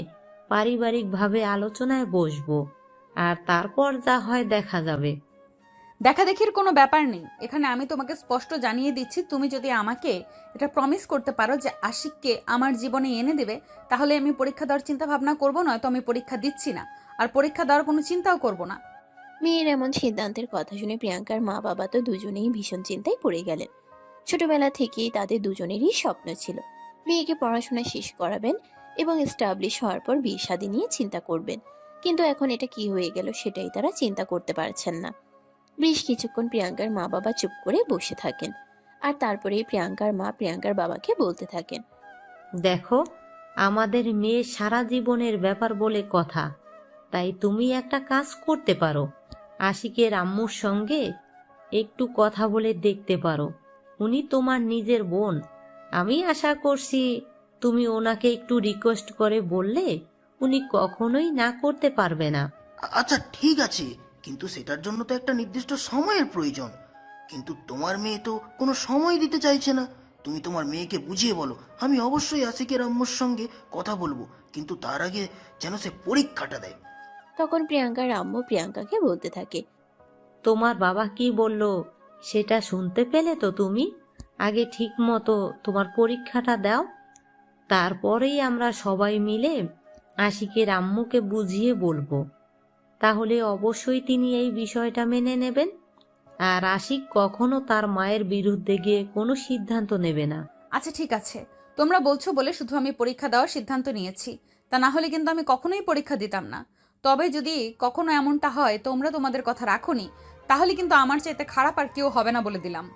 [SPEAKER 6] পারিবারিকভাবে আলোচনায় বসবো, আর তারপর যা হয় দেখা যাবে।
[SPEAKER 3] দেখাদেখির কোনো ব্যাপার নেই এখানে। আমি তোমাকে স্পষ্ট জানিয়ে দিচ্ছি, তুমি যদি আমাকে এটা প্রমিস করতে পারো যে আশিককে আমার জীবনে এনে দেবে, তাহলে আমি পরীক্ষা দেওয়ার চিন্তা ভাবনা করবো, নয়তো আমি পরীক্ষা দিচ্ছি না, আর পরীক্ষা দেওয়ার কোনো চিন্তাও করব না।
[SPEAKER 2] মেয়ের এমন সিদ্ধান্তের কথা শুনে প্রিয়াঙ্কার মা বাবা তো দুজনেই ভীষণ চিন্তায় পড়ে গেলেন। ছোটবেলা থেকেই তাদের দুজনেরই স্বপ্ন ছিল মেয়েকে পড়াশোনা শেষ করাবেন এবং এস্টাবলিশ হওয়ার পর বিয়ে শাদী নিয়ে চিন্তা করবেন। কিন্তু এখন এটা কি হয়ে গেল সেটাই তারা চিন্তা করতে পারছেন না। বেশ কিছুক্ষণ প্রিয়াঙ্কার মা বাবা চুপ করে বসে থাকেন, আর তারপরেই প্রিয়াঙ্কার মা প্রিয়াঙ্কার বাবাকে বলতে থাকেন,
[SPEAKER 6] দেখো, আমাদের মেয়ে সারা জীবনের ব্যাপার বলে কথা, তাই তুমি একটা কাজ করতে পারো, আশিকের আম্মুর সঙ্গে একটু কথা বলে দেখতে পারো। উনি তোমার নিজের বোন, আমি আশা করছি তুমি ওনাকে একটু রিকোয়েস্ট করে বললে উনি কখনোই না করতে পারবে না।
[SPEAKER 5] আচ্ছা ঠিক আছে, কিন্তু সেটার জন্য তো একটা নির্দিষ্ট সময়ের প্রয়োজন। কিন্তু তোমার মেয়ে তো কোনো সময় দিতে চাইছে না। তুমি তোমার মেয়েকে বুঝিয়ে বলো, আমি অবশ্যই আশিকের আম্মুর সঙ্গে কথা বলবো, কিন্তু তার আগে যেন সে পরীক্ষাটা দেয়।
[SPEAKER 2] তখন প্রিয়াঙ্কার আম্মু প্রিয়াঙ্কাকে বলতে থাকে,
[SPEAKER 6] তোমার বাবা কি বলল সেটা শুনতে পেলে তো তুমি? আগে ঠিক মতো তোমার পরীক্ষাটা দাও, তারপরেই আমরা সবাই মিলে আশিকের আম্মুকে বুঝিয়ে বলবো। তাহলে অবশ্যই তিনি এই বিষয়টা মেনে নেবেন, আর আশিক কখনো তার মায়ের বিরুদ্ধে গিয়ে কোনো সিদ্ধান্ত নেবে না।
[SPEAKER 3] আচ্ছা ঠিক আছে, তোমরা বলছো বলে শুধু আমি পরীক্ষা দেওয়ার সিদ্ধান্ত নিয়েছি, তা না হলে কিন্তু আমি কখনোই পরীক্ষা দিতাম না। তবে যদি কখনো এমনটা হয় তোমরা তোমাদের কথা রাখোনি, তাহলে কিন্তু আমার চাইতে খারাপ আর কেউ হবে না বলে দিলাম।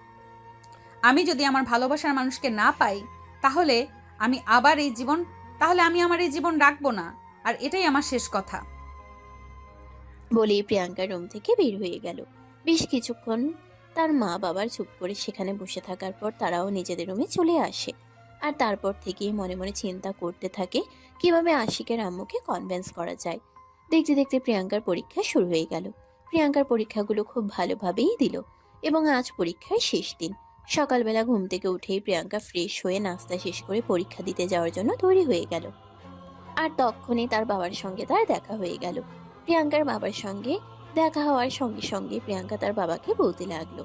[SPEAKER 3] আমি যদি আমার ভালোবাসার মানুষকে না পাই, তাহলে আমি আমার এই জীবন রাখবো না, আর এটাই আমার শেষ কথা।
[SPEAKER 2] বলেই প্রিয়াঙ্কা রুম থেকে বের হয়ে গেল। বেশ কিছুক্ষণ তার মা বাবার চুপ করে সেখানে বসে থাকার পর তারাও নিজেদের রুমে চলে আসে। আর তারপর থেকেই মনে মনে চিন্তা করতে থাকে কিভাবে আশিকের আম্মুকে কনভিন্স করা যায়। দেখতে দেখতে প্রিয়াঙ্কার পরীক্ষা শুরু হয়ে গেল। প্রিয়াঙ্কার পরীক্ষাগুলো খুব ভালোভাবেই দিল এবং আজ পরীক্ষার শেষ দিন। সকালবেলা ঘুম থেকে উঠেই প্রিয়াঙ্কা ফ্রেশ হয়ে নাস্তা শেষ করে পরীক্ষা দিতে যাওয়ার জন্য তৈরি হয়ে গেল। আর তখনই তার বাবার সঙ্গে তার দেখা হয়ে গেল। প্রিয়াঙ্কার বাবার সঙ্গে দেখা হওয়ার সঙ্গে সঙ্গে প্রিয়াঙ্কা তার বাবাকে বলতে লাগলো,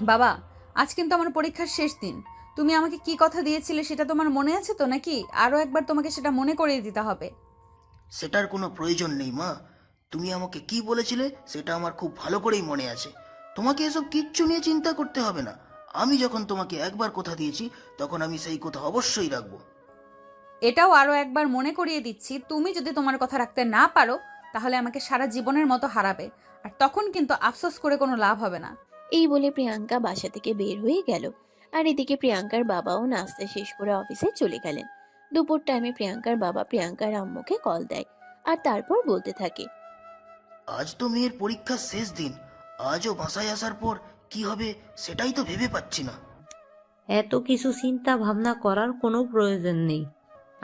[SPEAKER 3] বাবা, আজ কিন্তু আমার পরীক্ষার শেষ দিন। তুমি আমাকে কি কথা দিয়েছিলে সেটা তোমার মনে আছে তো, নাকি আরও একবার তোমাকে সেটা মনে করিয়ে দিতে হবে?
[SPEAKER 5] সেটার কোনো প্রয়োজন নেই মা। তুমি আমাকে কি বলেছিলে সেটা আমার খুব ভালো করেই মনে আছে। তোমাকে এসব কিচ্ছু নিয়ে চিন্তা করতে হবে না। আমি যখন তোমাকে একবার কথা দিয়েছি তখন আমি সেই কথা অবশ্যই রাখবো।
[SPEAKER 3] এটাও আরও একবার মনে করিয়ে দিচ্ছি, তুমি যদি তোমার কথা রাখতে না পারো তাহলে আমাকে সারা জীবনের মতো হারাবে, আর তখন কিন্তু আফসোস করে কোনো লাভ হবে না।
[SPEAKER 2] এই বলে প্রিয়াঙ্কা বাসা থেকে বের হয়ে গেল। আর এদিকে প্রিয়াঙ্কার বাবাও নাস্তা শেষ করে অফিসে চলে গেলেন। দুপুর টাইমে প্রিয়াঙ্কার বাবা প্রিয়াঙ্কার আম্মুকে কল দেয় আর তারপর বলতে থাকে,
[SPEAKER 5] আজ তো মেয়ের পরীক্ষার শেষ দিন। আজও বাসায় আসার পর কি হবে সেটাই তো ভেবে পাচ্ছি না।
[SPEAKER 6] এত কিছু চিন্তা ভাবনা করার কোনো প্রয়োজন নেই।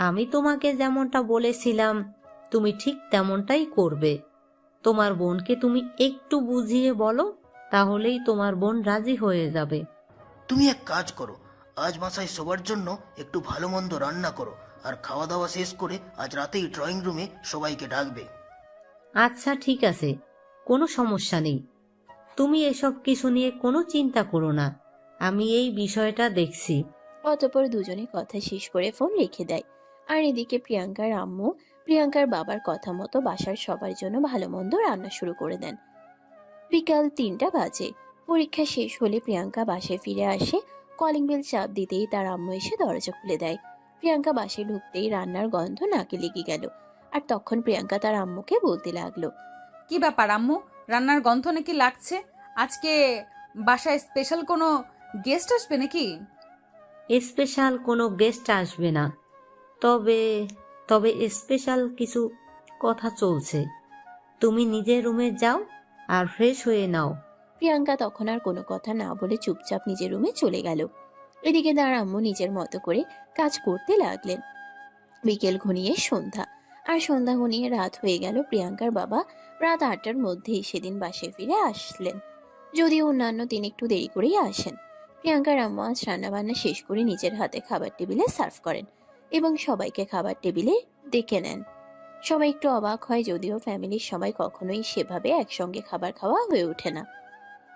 [SPEAKER 6] আমি তোমাকে যেমনটা বলেছিলাম তুমি ঠিক তেমনটাই করবে। তোমার বোনকে তুমি একটু বুঝিয়ে বলো, তাহলেই তোমার বোন রাজি হয়ে যাবে।
[SPEAKER 5] তুমি এক কাজ করো, আজ বাসায় সবার জন্য একটু ভালো মন্দ রান্না করো, আর খাওয়া দাওয়া শেষ করে আজ রাতেই ড্রয়িং রুমে সবাইকে ডাকবে।
[SPEAKER 6] আচ্ছা ঠিক আছে, কোনো সমস্যা নেই। তুমি এসব কিছু নিয়ে কোনো চিন্তা করো না, আমি এই বিষয়টা দেখছি।
[SPEAKER 2] অতঃপর দুজনে কথা শেষ করে ফোন রেখে দেয়। আর এদিকে প্রিয়াঙ্কার আম্মু প্রিয়াঙ্কার বাবার কথা মতো বাসার সবার জন্য ভালো মন্দ রান্না শুরু করে দেন। বিকাল 3টা বাজে। পরীক্ষা শেষ হলে প্রিয়াঙ্কা বাসায় ফিরে আসে। কলিং বেল চাপ দিতেই তার আম্মু এসে দরজা খুলে দেয়। প্রিয়াঙ্কা বাসায় ঢুকতেই রান্নার গন্ধ নাকে লেগে গেল। আর তখন প্রিয়াঙ্কা তার আম্মুকে বলতে লাগলো,
[SPEAKER 3] কি ব্যাপার আম্মু, রান্নার গন্ধ নাকি লাগছে? আজকে বাসায় স্পেশাল কোনো গেস্ট আসবে নাকি?
[SPEAKER 6] স্পেশাল কোনো গেস্ট আসবে না, তবে তবে স্পেশাল কিছু কথা চলছে। তুমি নিজের রুমে যাও আর ফ্রেশ হয়ে নাও।
[SPEAKER 2] প্রিয়াঙ্কা তখন আর কোনো কথা না বলে চুপচাপ নিজের রুমে চলে গেল। এদিকে তার আম্মু নিজের মতো করে কাজ করতে লাগলেন। বিকেল ঘনিয়ে সন্ধ্যা, আর সন্ধ্যা ঘনিয়ে রাত হয়ে গেল। প্রিয়াঙ্কার বাবা রাত 8টার মধ্যেই সেদিন বাসায় ফিরে আসলেন, যদিও অন্যান্য দিন একটু দেরি করেই আসেন। প্রিয়াঙ্কার আম্মু আজ রান্নাবান্না শেষ করে নিজের হাতে খাবার টেবিলে সার্ভ করেন এবং সবাইকে খাবার টেবিলে ডেকে নেন। সবাই একটু অবাক হয়, যদিও ফ্যামিলির সবাই কখনোই সেভাবে একসঙ্গে খাবার খাওয়া হয়ে ওঠে না।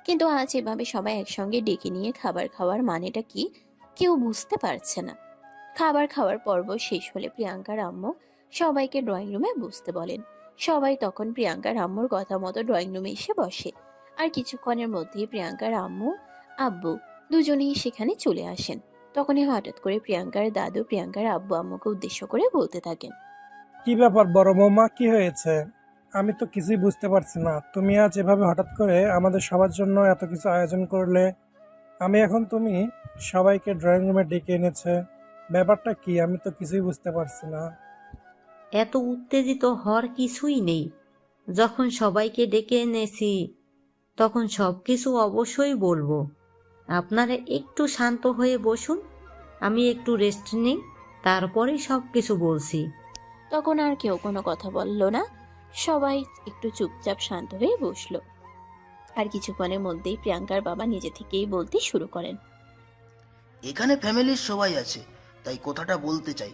[SPEAKER 2] কিন্তু আজ এভাবে সবাই একসঙ্গে ডেকে নিয়ে খাবার খাওয়ার মানেটা কি কেউ বুঝতে পারছে না। খাবার খাওয়ার পর্ব শেষ হলে প্রিয়াঙ্কার আম্মু সবাইকে ড্রয়িং রুমে বসতে বলেন। সবাই তখন প্রিয়াঙ্কার আম্মুর কথা মতো ড্রয়িং রুমে এসে বসে। আর কিছুক্ষণের মধ্যেই প্রিয়াঙ্কার আম্মু আব্বু দুজনেই সেখানে চলে আসেন। তখনই হঠাৎ করে প্রিয়াঙ্কার দাদু প্রিয়াঙ্কার আব্বু আম্মুকে উদ্দেশ্য করে বলতে থাকেন,
[SPEAKER 7] কি ব্যাপার বড় বৌমা, কি হয়েছে? আমি তো কিছুই বুঝতে পারছি না। তুমি আজ এভাবে হঠাৎ করে আমাদের সবার জন্য এত কিছু আয়োজন করলে। আমি এখন তুমি সবাইকে ড্রয়িং রুমে ডেকে এনেছে, ব্যাপারটা কি? আমি তো কিছুই বুঝতে পারছি না।
[SPEAKER 6] এত উত্তেজিত হওয়ার কিছুই নেই। যখন সবাইকে ডেকে এনেছি তখন সবকিছু অবশ্যই বলবো। আপনারা একটু শান্ত হয়ে বসুন, আমি একটু রেস্ট নিই, তারপরেই সবকিছু বলছি।
[SPEAKER 2] তখন আর কেউ কোনো কথা বলল না। সবাই একটু চুপচাপ শান্ত হয়ে বসলো। আর কিছুক্ষণের মধ্যেই প্রিয়াঙ্কার বাবা নিজে থেকেই বলতে শুরু করেন,
[SPEAKER 5] এখানে ফ্যামিলির সবাই আছে, তাই কথাটা বলতে চাই।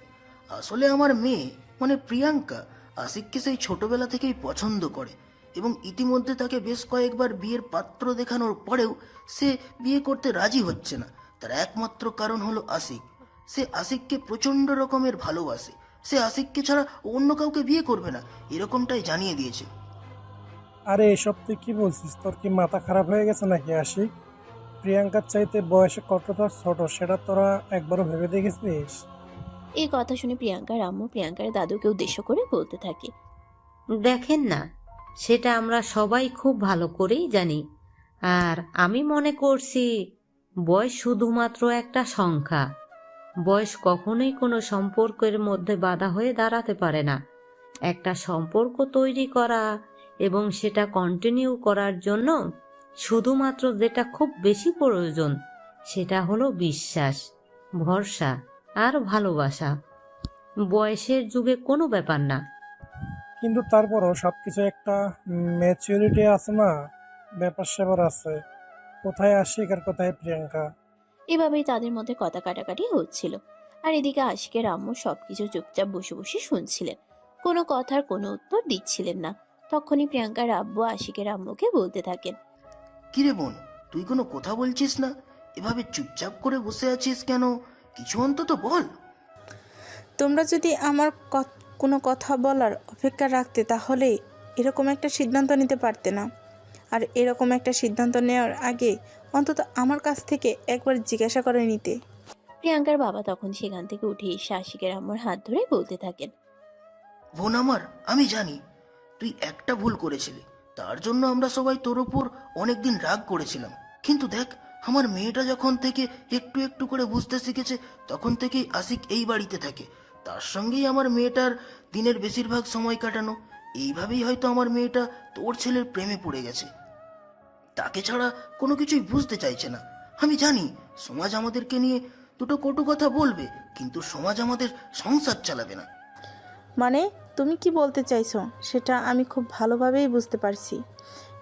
[SPEAKER 5] আসলে আমার মেয়ে মানে প্রিয়াঙ্কা আশিককে সেই ছোটবেলা থেকেই পছন্দ করে এবং ইতিমধ্যে তাকে বেশ কয়েকবার বিয়ের পাত্র দেখানোর পরেও সে বিয়ে করতে রাজি হচ্ছে না। তার একমাত্র কারণ হলো আশিক। সে আশিককে প্রচণ্ড রকমের ভালোবাসে। সে আশিককে ছাড়া অন্য কাউকে বিয়ে করবে না, এরকমটাই জানিয়ে দিয়েছে।
[SPEAKER 7] আরে এসব তুই কি বলছিস? তোর কি মাথা খারাপ হয়ে গেছে নাকি আশিক? প্রিয়াঙ্কার চাইতে বয়সে কতটা ছোট সেটা তোরা একবারও ভেবে দেখেছিস?
[SPEAKER 2] এই কথা শুনে প্রিয়াঙ্কার আম্মু প্রিয়াঙ্কার দাদুকে উদ্দেশ্য করে বলতে থাকে,
[SPEAKER 6] দেখেন না, সেটা আমরা সবাই খুব ভালো করেই জানি। আর আমি মনে করছি বয়স শুধুমাত্র একটা সংখ্যা। বয়স কখনোই কোনো সম্পর্কের মধ্যে বাধা হয়ে দাঁড়াতে পারে না। একটা সম্পর্ক তৈরি করা এবং সেটা কন্টিনিউ করার জন্য শুধুমাত্র যেটা খুব বেশি প্রয়োজন সেটা হলো বিশ্বাস, ভরসা আর ভালোবাসা বয়সের যুগে কোনো ব্যাপার না।
[SPEAKER 7] কিন্তু তারপরও সবকিছু একটা ম্যাচুরিটি আছে না, ব্যাপার স্যাপার আছে। কোথায় আশিক আর কোথায় প্রিয়াঙ্কা?
[SPEAKER 2] এভাবেই তাদের মধ্যে কথা কাটাকাটি হচ্ছিল। আর এদিকে আশিকের আম্মু সবকিছু চুপচাপ বসে বসে শুনছিলেন, কোনো কথার কোনো উত্তর দিচ্ছিলেন না। তখনই প্রিয়াঙ্কার আব্বু আশিকের আম্মুকে বলতে থাকেন,
[SPEAKER 5] কিরে বোন, তুই কোনো কথা বলছিস না? এভাবে চুপচাপ করে বসে আছিস কেন? কিছু অন্তত বল।
[SPEAKER 4] তোমরা যদি আমার কোনো কথা বলার অপেক্ষা রাখতে তাহলে এরকম একটা সিদ্ধান্ত নিতে পারতে না। আর এরকম একটা সিদ্ধান্ত নেওয়ার আগে অন্তত আমার কাছ থেকে একবার জিজ্ঞাসা করে নিতে।
[SPEAKER 2] প্রিয়াঙ্কার বাবা তখন সেখান থেকে উঠে এসে আশিকের আম্মুর হাত ধরে বলতে থাকেন,
[SPEAKER 5] বোন আমার, আমি জানি তুই একটা ভুল করেছিলি, তার জন্য আমরা সবাই তোর ওপর অনেকদিন রাগ করেছিলাম। কিন্তু দেখ, আমার মেয়েটা যখন থেকে একটু একটু করে বুঝতে শিখেছে, তখন থেকেই আশিক এই বাড়িতে থাকে। তার সঙ্গেই আমার মেয়েটার দিনের বেশিরভাগ সময় কাটানো। এইভাবেই হয়তো আমার মেয়েটা তোর ছেলের প্রেমে পড়ে গেছে। তাকে ছাড়া কোনো কিছুই বুঝতে চাইছে না। আমি জানি সমাজ আমাদেরকে নিয়ে দুটো কটু কথা বলবে, কিন্তু সমাজ আমাদের সংসার চালাবে না।
[SPEAKER 4] মানে তুমি কি বলতে চাইছো সেটা আমি খুব ভালোভাবেই বুঝতে পারছি,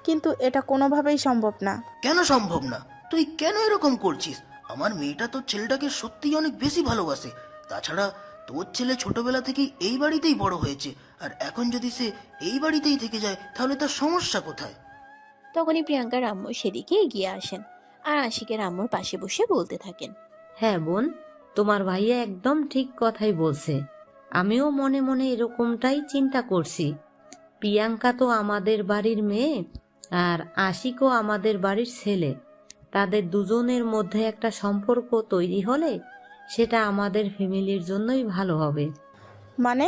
[SPEAKER 4] কিন্তু এটা কোনোভাবেই সম্ভব না।
[SPEAKER 5] কেন সম্ভব না? তুই কেন এরকম করছিস? আমার মেয়েটা তোর ছেলেটাকে সত্যিই অনেক বেশি ভালোবাসে। তাছাড়া তোর ছেলে ছোটবেলা থেকেই এই বাড়িতেই বড় হয়েছে, আর এখন যদি সে এই বাড়িতেই থেকে যায় তাহলে তার সমস্যা কোথায়?
[SPEAKER 2] তখনই প্রিয়াঙ্কার আম্মু সেদিকে এগিয়ে আসেন আর আশিকের আম্মুর পাশে বসে বলতে থাকেন,
[SPEAKER 6] হ্যাঁ বোন, তোমার ভাইয়া একদম ঠিক কথাই বলছে। আমিও মনে মনে এরকমটাই চিন্তা করছি। প্রিয়াঙ্কা তো আমাদের বাড়ির মেয়ে, আর আশিকও আমাদের বাড়ির ছেলে। তাদের দুজনের মধ্যে একটা সম্পর্ক তৈরি হলে সেটা আমাদের ফ্যামিলির জন্যই ভালো হবে।
[SPEAKER 4] মানে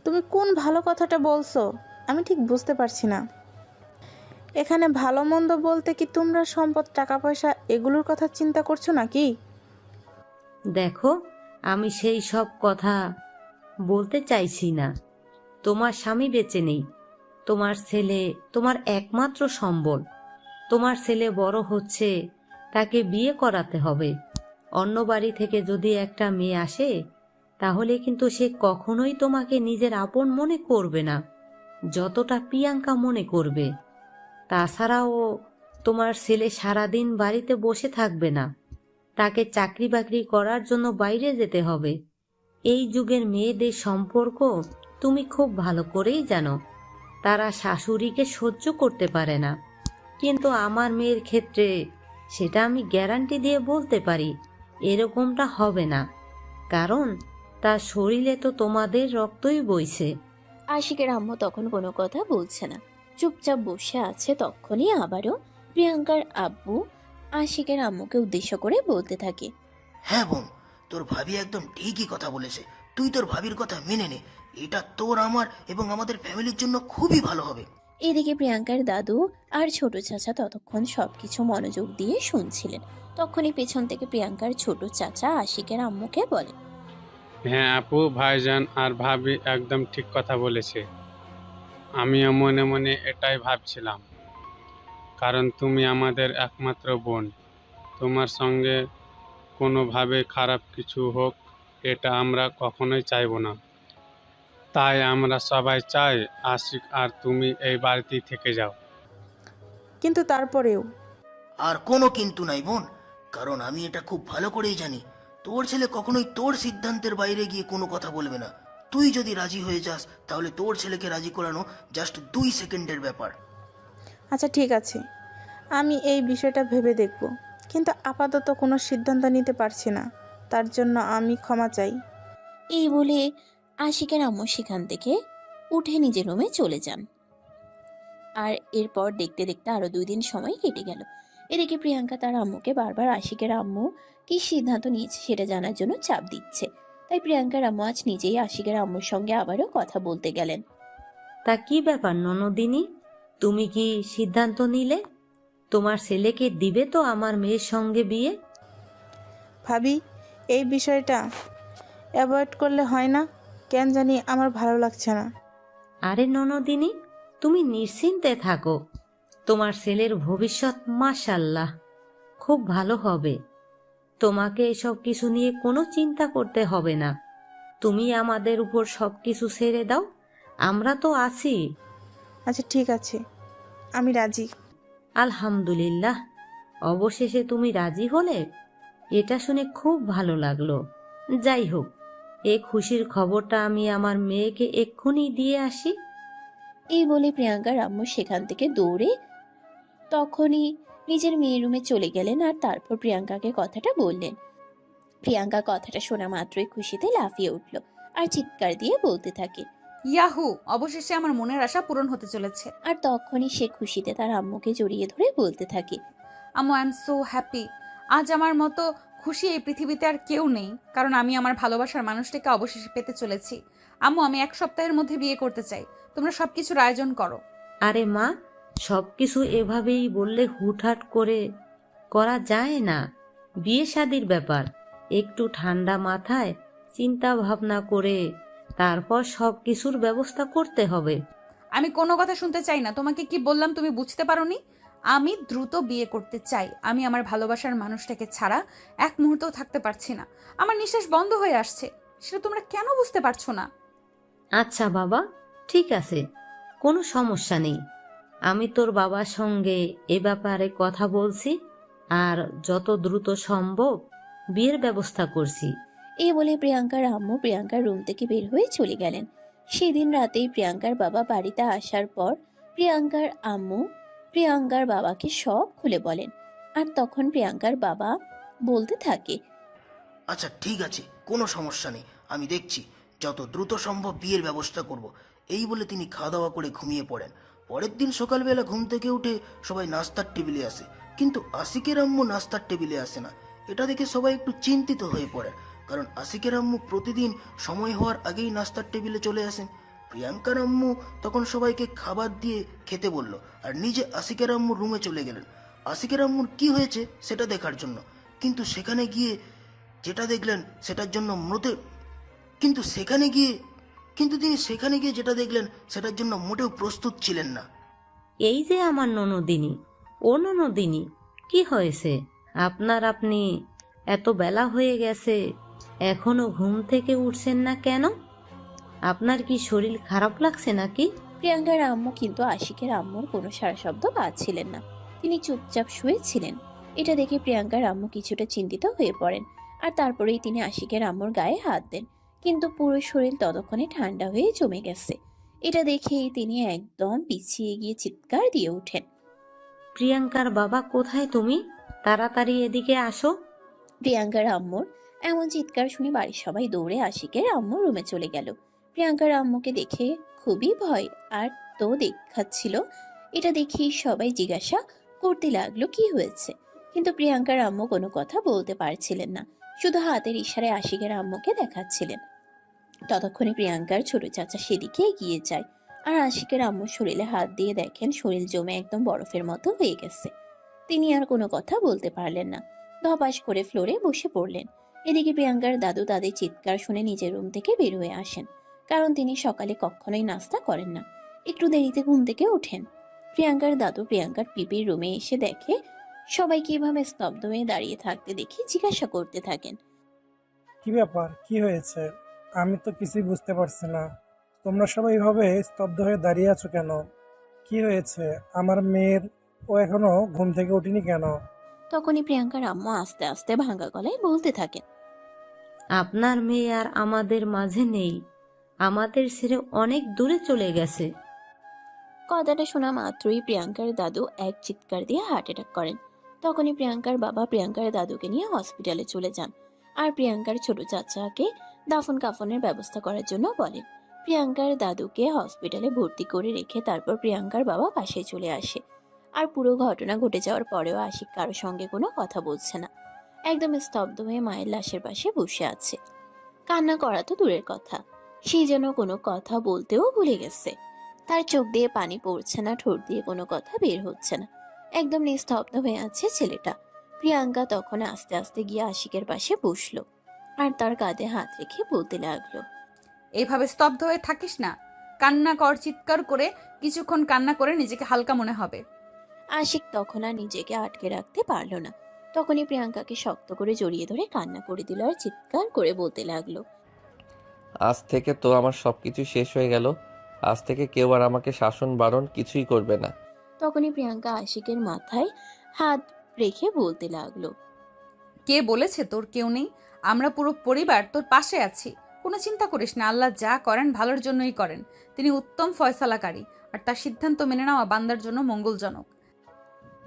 [SPEAKER 4] তুমি কোন ভালো কথাটা বলছো আমি ঠিক বুঝতে পারছি না। এখানে ভালো মন্দ বলতে কি তোমরা সম্পদ, টাকা পয়সা এগুলোর কথা চিন্তা করছো নাকি?
[SPEAKER 6] দেখো, আমি সেই সব কথা বলতে চাইছি না। তোমার স্বামী বেঁচে নেই, তোমার ছেলে তোমার একমাত্র সম্বল। তোমার ছেলে বড় হচ্ছে, তাকে বিয়ে করাতে হবে। অন্য বাড়ি থেকে যদি একটা মেয়ে আসে তাহলে কিন্তু সে কখনোই তোমাকে নিজের আপন মনে করবে না, যতটা প্রিয়াঙ্কা মনে করবে। তাছাড়াও তোমার ছেলে সারাদিন বাড়িতে বসে থাকবে না, তাকে চাকরি বাকরি করার জন্য বাইরে যেতে হবে। এই যুগের মেয়েদের সম্পর্ক তুমি খুব ভালো করেই জানো, তারা শাশুড়িকে সহ্য করতে পারে না। কিন্তু আমার মেয়ের ক্ষেত্রে সেটা আমি গ্যারান্টি দিয়ে বলতে পারি এরকমটা হবে না, কারণ তার শরীরে তো তোমাদের রক্তই বইছে।
[SPEAKER 2] আশিকের আম্মু তখন কোনো কথা বলছে না, চুপচাপ বসে আছে। তখনই আবারও প্রিয়াঙ্কার আব্বু আশিকের আম্মুকে উদ্দেশ্য করে বলতে থাকে,
[SPEAKER 5] হ্যাঁ বোন, তোর ভাবি একদম ঠিকই কথা বলেছে। তুই তোর ভাবির কথা মেনে নে। এটা তোর, আমার এবং আমাদের ফ্যামিলির জন্য খুবই ভালো হবে।
[SPEAKER 2] এদিকে প্রিয়াঙ্কার দাদু আর ছোট চাচা ততক্ষণ সবকিছু মনোযোগ দিয়ে শুনছিলেন। তখনই পেছন থেকে প্রিয়াঙ্কার ছোট চাচা আশিকের আম্মুকে বলে,
[SPEAKER 8] হ্যাঁ আপু, ভাইজান আর ভাবি একদম ঠিক কথা বলেছে। আমিও মনে মনে এটাই ভাবছিলাম, কারণ তুমি আমাদের একমাত্র বোন। তোমার সঙ্গে কোনোভাবে খারাপ কিছু হোক এটা আমরা কখনোই চাইবো না। তাই আমরা সবাই চাই আশিক আর তুমি এই বাড়িতেই থেকে যাও।
[SPEAKER 4] কিন্তু তারপরেও
[SPEAKER 5] আর কোনো কিন্তু নাই বোন, কারণ আমি এটা খুব ভালো করেই জানি তোর ছেলে কখনোই তোর সিদ্ধান্তের বাইরে গিয়ে কোনো কথা বলবে না। তুই যদি রাজি হয়ে যাস তাহলে তোর ছেলেকে রাজি করানো জাস্ট 2 সেকেন্ডের ব্যাপার।
[SPEAKER 4] আচ্ছা ঠিক আছে, আমি এই বিষয়টা ভেবে দেখব, কিন্তু আপাতত কোনো সিদ্ধান্ত নিতে পারছি না, তার জন্য আমি ক্ষমা চাই।
[SPEAKER 2] এই বলে আশিকের আম্মু সেখান থেকে উঠে নিজের রুমে চলে যান। আর এরপর দেখতে দেখতে আরো 2 দিন সময় কেটে গেল। এদিকে প্রিয়াঙ্কা তার আম্মুকে বারবার আশিকের আম্মু কি সিদ্ধান্ত নিয়েছে সেটা জানার জন্য চাপ দিচ্ছে। তাই প্রিয়াঙ্কার আম্মু আজ নিজেই আশিকের আম্মুর সঙ্গে আবারও কথা বলতে গেলেন।
[SPEAKER 6] তা কি ব্যাপার ননদিনী, তুমি কি সিদ্ধান্ত নিলে? তোমার ছেলেকে দিবে তো আমার মেয়ের সঙ্গে বিয়ে?
[SPEAKER 4] ভাবি, এই বিষয়টা অ্যাভয়েড করলে হয় না? কেন জানি আমার ভালো লাগছে না।
[SPEAKER 6] আরে ননদিনী, তুমি নিশ্চিন্তে থাকো, তোমার ছেলের ভবিষ্যৎ মাশাল্লাহ খুব ভালো হবে। তোমাকে এসব কিছু নিয়ে কোনো চিন্তা করতে হবে না। তুমি আমাদের উপর সব কিছু ছেড়ে দাও, আমরা তো আছি।
[SPEAKER 4] আচ্ছা ঠিক আছে, আমি রাজি।
[SPEAKER 6] আলহামদুলিল্লাহ, অবশেষে তুমি রাজি হলে, এটা শুনে খুব ভালো লাগলো। যাই হোক, এই খুশির খবরটা আমি আমার মেয়েকে এক্ষুনি দিয়ে আসি।
[SPEAKER 2] এই বলে প্রিয়াঙ্কার আম্মু সেখান থেকে দৌড়ে তখনই নিজের মেয়ের রুমে চলে গেলেন আর তারপর প্রিয়াঙ্কাকে কথাটা বললেন। প্রিয়াঙ্কা কথাটা শোনা মাত্রই খুশিতে লাফিয়ে উঠল আর চিৎকার দিয়ে বলতে থাকে।
[SPEAKER 3] ইয়াহু, অবশেষে আমার মনের আশা পূরণ হতে চলেছে।
[SPEAKER 2] আর তখনই সে খুশিতে তার আম্মুকে জড়িয়ে ধরে বলতে থাকে।
[SPEAKER 3] আম্মু, আই এম সো হ্যাপি। আজ আমার মতো খুশি এই পৃথিবীতে আর কেউ নেই, কারণ আমি আমার ভালোবাসার মানুষটাকে অবশেষে পেতে চলেছি। আম্মু, আমি 1 সপ্তাহের মধ্যে বিয়ে করতে চাই। তোমরা সবকিছুর আয়োজন করো।
[SPEAKER 6] আরে মা, সবকিছু এভাবেই বললে হুটহাট করে করা যায় না। বিয়ে শাদির ব্যাপার, একটু ঠান্ডা মাথায় চিন্তা ভাবনা করে তারপর সব কিছুর ব্যবস্থা করতে হবে।
[SPEAKER 3] আমি কোনো কথা শুনতে চাই না। তোমাকে কি বললাম তুমি বুঝতে পারোনি? আমি দ্রুত বিয়ে করতে চাই। আমি আমার ভালোবাসার মানুষটাকে ছাড়া 1 মুহূর্তও থাকতে পারছি না। আমার নিঃশ্বাস বন্ধ হয়ে আসছে। সেটা তোমরা কেন বুঝতে পারছো না?
[SPEAKER 6] আচ্ছা বাবা, ঠিক আছে, কোনো সমস্যা নেই। আমি তোর বাবার সঙ্গে এ ব্যাপারে কথা বলছি আর যত দ্রুত সম্ভব বিয়ের ব্যবস্থা করছি।
[SPEAKER 2] এই বলে প্রিয়াঙ্কার আম্মু প্রিয়াঙ্কার রুম থেকে বের হয়ে চলে গেলেন। সেদিন রাতেই প্রিয়াঙ্কার বাবা বাড়িতে আসার পর প্রিয়াঙ্কার আম্মু প্রিয়াঙ্কার বাবাকে সব খুলে বলেন। আর তখন প্রিয়াঙ্কার বাবা বলতে থাকে।
[SPEAKER 5] আচ্ছা ঠিক আছে, কোনো সমস্যা নেই, আমি দেখছি যত দ্রুত সম্ভব বিয়ের ব্যবস্থা করব। এই বলে তিনি খাওয়া দাওয়া করে ঘুমিয়ে পড়েন। পরের দিন সকালবেলা ঘুম থেকে উঠে সবাই নাস্তার টেবিলে আসে, কিন্তু আশিকের আম্মু নাস্তার টেবিলে আসে না। এটা দেখে সবাই একটু চিন্তিত হয়ে পড়েন, কারণ আশিকের আম্মু প্রতিদিন সময় হওয়ার আগেই নাস্তার টেবিলে চলে আসেন। প্রিয়াঙ্কার আম্মু তখন সবাইকে খাবার দিয়ে খেতে বলল আর নিজে আশিকের আম্মুর রুমে চলে গেলেন আশিকের আম্মুর কি হয়েছে সেটা দেখার জন্য। কিন্তু সেখানে গিয়ে যেটা দেখলেন সেটার জন্য তিনি সেখানে গিয়ে যেটা দেখলেন সেটার জন্য মোটেও প্রস্তুত ছিলেন না।
[SPEAKER 6] এই যে আমার ননদিনী, ও ননদিনী, কি হয়েছে আপনার? আপনি এত বেলা হয়ে গেছে, এখনো ঘুম থেকে উঠছেন না কেন? আপনার কি শরীর খারাপ লাগছে নাকি?
[SPEAKER 2] প্রিয়াঙ্কার আম্মু কিন্তু আশিকের আম্মুর কোনো সারা শব্দ পাচ্ছিলেন না। তিনি চুপচাপ শুয়েছিলেন। এটা দেখে প্রিয়াঙ্কার আম্মু কিছুটা চিন্তিত হয়ে পড়েন আর তারপরেই তিনি আশিকের আম্মুর গায়ে হাত দেন। কিন্তু পুরো শরীর ততক্ষণে ঠান্ডা হয়ে জমে গেছে। এটা দেখেই তিনি একদম পিছিয়ে গিয়ে চিৎকার দিয়ে ওঠেন।
[SPEAKER 6] প্রিয়াঙ্কার বাবা, কোথায় তুমি? তাড়াতাড়ি এদিকে আসো।
[SPEAKER 2] প্রিয়াঙ্কার আম্মুর এমন চিৎকার শুনে বাড়ির সবাই দৌড়ে আশিকের আম্মুর রুমে চলে গেল। প্রিয়াঙ্কার আম্মুকে দেখে খুবই ভয় আর তো দেখাচ্ছিল। এটা দেখেই সবাই জিজ্ঞাসা করতে লাগলো কি হয়েছে, কিন্তু প্রিয়াঙ্কার আম্মু কোনো কথা বলতে পারছিলেন না, শুধু হাতের ইশারায় আশিকের আম্মুকে দেখাচ্ছিলেন। ততক্ষণে প্রিয়াঙ্কার ছোট চাচা সেদিকে এগিয়ে যায় আর আশিকের আম্মুর শরীরে হাত দিয়ে দেখেন শরীর জমে একদম বরফের মতো হয়ে গেছে। তিনি আর কোনো কথা বলতে পারলেন না, ধপাস করে ফ্লোরে বসে পড়লেন। এদিকে প্রিয়াঙ্কার দাদু তাদের চিৎকার শুনে নিজের রুম থেকে বের হয়ে আসেন, কারণ তিনি সকালে কখনোই নাস্তা করেন না, একটু দেরিতে ঘুম থেকে ওঠেন। প্রিয়াঙ্কার দাদু প্রিয়াঙ্কার পিপির রুমে এসে দেখে সবাই কিভাবে স্তব্ধ হয়ে দাঁড়িয়ে থাকতে দেখে জিজ্ঞাসা করতে থাকেন।
[SPEAKER 7] কি ব্যাপার, কি হয়েছে? আমি তো কিছুই বুঝতে পারছি না। তোমরা সবাই এইভাবে স্তব্ধ হয়ে দাঁড়িয়ে আছো কেন? কি হয়েছে আমার মেয়ের? ও এখনো ঘুম থেকে উঠিনি কেন?
[SPEAKER 2] তখনই প্রিয়াঙ্কার আম্মু আস্তে আস্তে ভাঙা গলায় বলতে থাকেন।
[SPEAKER 6] আপনার মেয়ে আর আমাদের মাঝে নেই, আমাদের ছেড়ে অনেক দূরে চলে গেছে।
[SPEAKER 2] কথাটা শোনা মাত্রই প্রিয়াঙ্কার দাদু এক চিৎকার দিয়ে হার্ট অ্যাটাক করেন। তখনই প্রিয়াঙ্কার বাবা প্রিয়াঙ্কার দাদুকে নিয়ে হসপিটালে চলে যান আর প্রিয়াঙ্কার ছোট চাচাকে দাফন কাফনের ব্যবস্থা করার জন্য বলেন। প্রিয়াঙ্কার দাদুকে হসপিটালে ভর্তি করে রেখে তারপর প্রিয়াঙ্কার বাবা বাসায় চলে আসে। আর পুরো ঘটনা ঘটে যাওয়ার পরেও আশিক কারোর সঙ্গে কোনো কথা বলছে না, একদম স্তব্ধ হয়ে মায়ের লাশের পাশে বসে আছে। কান্না করা তো দূরের কথা, সে যেন কোনো কথা বলতেও ভুলে গেছে। তার চোখ দিয়ে পানি পড়ছে না, ঠোঁট দিয়ে কোনো কথা বের হচ্ছে না, একদম নিস্তব্ধ হয়ে আছে ছেলেটা। প্রিয়াঙ্কা তখন আস্তে আস্তে গিয়ে আশিকের পাশে বসলো আর তার কাঁধে হাত রেখে বলতে লাগলো।
[SPEAKER 3] এইভাবে স্তব্ধ হয়ে থাকিস না, কান্না কর, চিৎকার করে কিছুক্ষণ কান্না করে নিজেকে হালকা মনে হবে।
[SPEAKER 2] আশিক তখন আর নিজেকে আটকে রাখতে পারলো না, তখনই প্রিয়াঙ্কাকে শক্ত করে জড়িয়ে ধরে কান্না করে দিল আর চিৎকার করে বলতে লাগলো।
[SPEAKER 1] আজ থেকে তো আমার সব কিছু শেষ হয়ে গেল। আজ থেকে কেউ আর আমাকে শাসন বারণ কিছুই করবে না।
[SPEAKER 2] তখনই প্রিয়াঙ্কা আশিকের মাথায় হাত রেখে বলতে লাগলো।
[SPEAKER 3] কে বলেছে তোর কেউ নেই? আমরা পুরো পরিবার তোর পাশে আছি। কোনো চিন্তা করিস না, আল্লাহ যা করেন ভালোর জন্যই করেন। তিনি উত্তম ফয়সালাকারী, আর তার সিদ্ধান্ত মেনে নেওয়া বান্দার জন্য মঙ্গলজনক।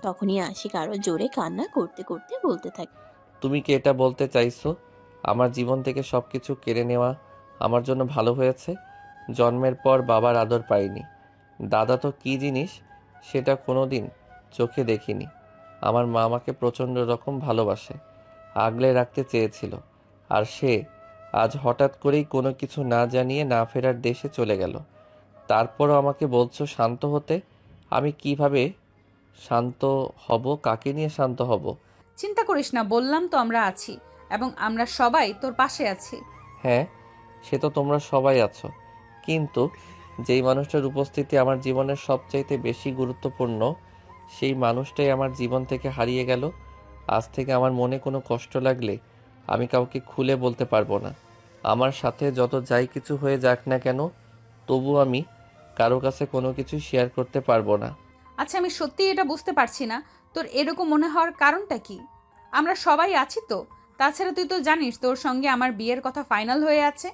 [SPEAKER 2] তখনই আশিক আরো জোরে কান্না করতে করতে বলতে থাকে।
[SPEAKER 1] তুমি কি এটা বলতে চাইছো আমার জীবন থেকে সব কিছু কেড়ে নেওয়া আমার জন্য ভালো হয়েছে? জন্মের পর বাবার আদর পাইনি, দাদা তো কী জিনিস সেটা কোনো দিন চোখে দেখিনি। আমার মা আমাকে প্রচণ্ড রকম ভালোবাসে, আগলে রাখতে চেয়েছিল, আর সে আজ হঠাৎ করেই কোনো কিছু না জানিয়ে না ফেরার দেশে চলে গেল। তারপরও আমাকে বলছো শান্ত হতে। আমি কিভাবে শান্ত হব? কাকে নিয়ে শান্ত হব?
[SPEAKER 3] চিন্তা করিস না, বললাম তো আমরা আছি, এবং আমরা সবাই তোর পাশে আছি।
[SPEAKER 1] হ্যাঁ, সে তো তোমরা সবাই আছো, কিন্তু যেই মানুষটার উপস্থিতি আমার জীবনের সবচাইতে বেশি গুরুত্বপূর্ণ, সেই মানুষটাই আমার জীবন থেকে হারিয়ে গেল। আজ থেকে আমার মনে কোনো কষ্ট লাগলে আমি কাউকে খুলে বলতে পারবো না। আমার সাথে যত যাই কিছু হয়ে যাক না কেন, তবু আমি কারো কাছে কোনো কিছু শেয়ার করতে পারবো না।
[SPEAKER 3] আচ্ছা, আমি সত্যি এটা বুঝতে পারছি না, তোর এরকম মনে হওয়ার কারণটা কি? আমরা সবাই আছি তো। তাছাড়া তুই তো জানিস তোর সঙ্গে আমার বিয়ের কথা ফাইনাল হয়ে আছে।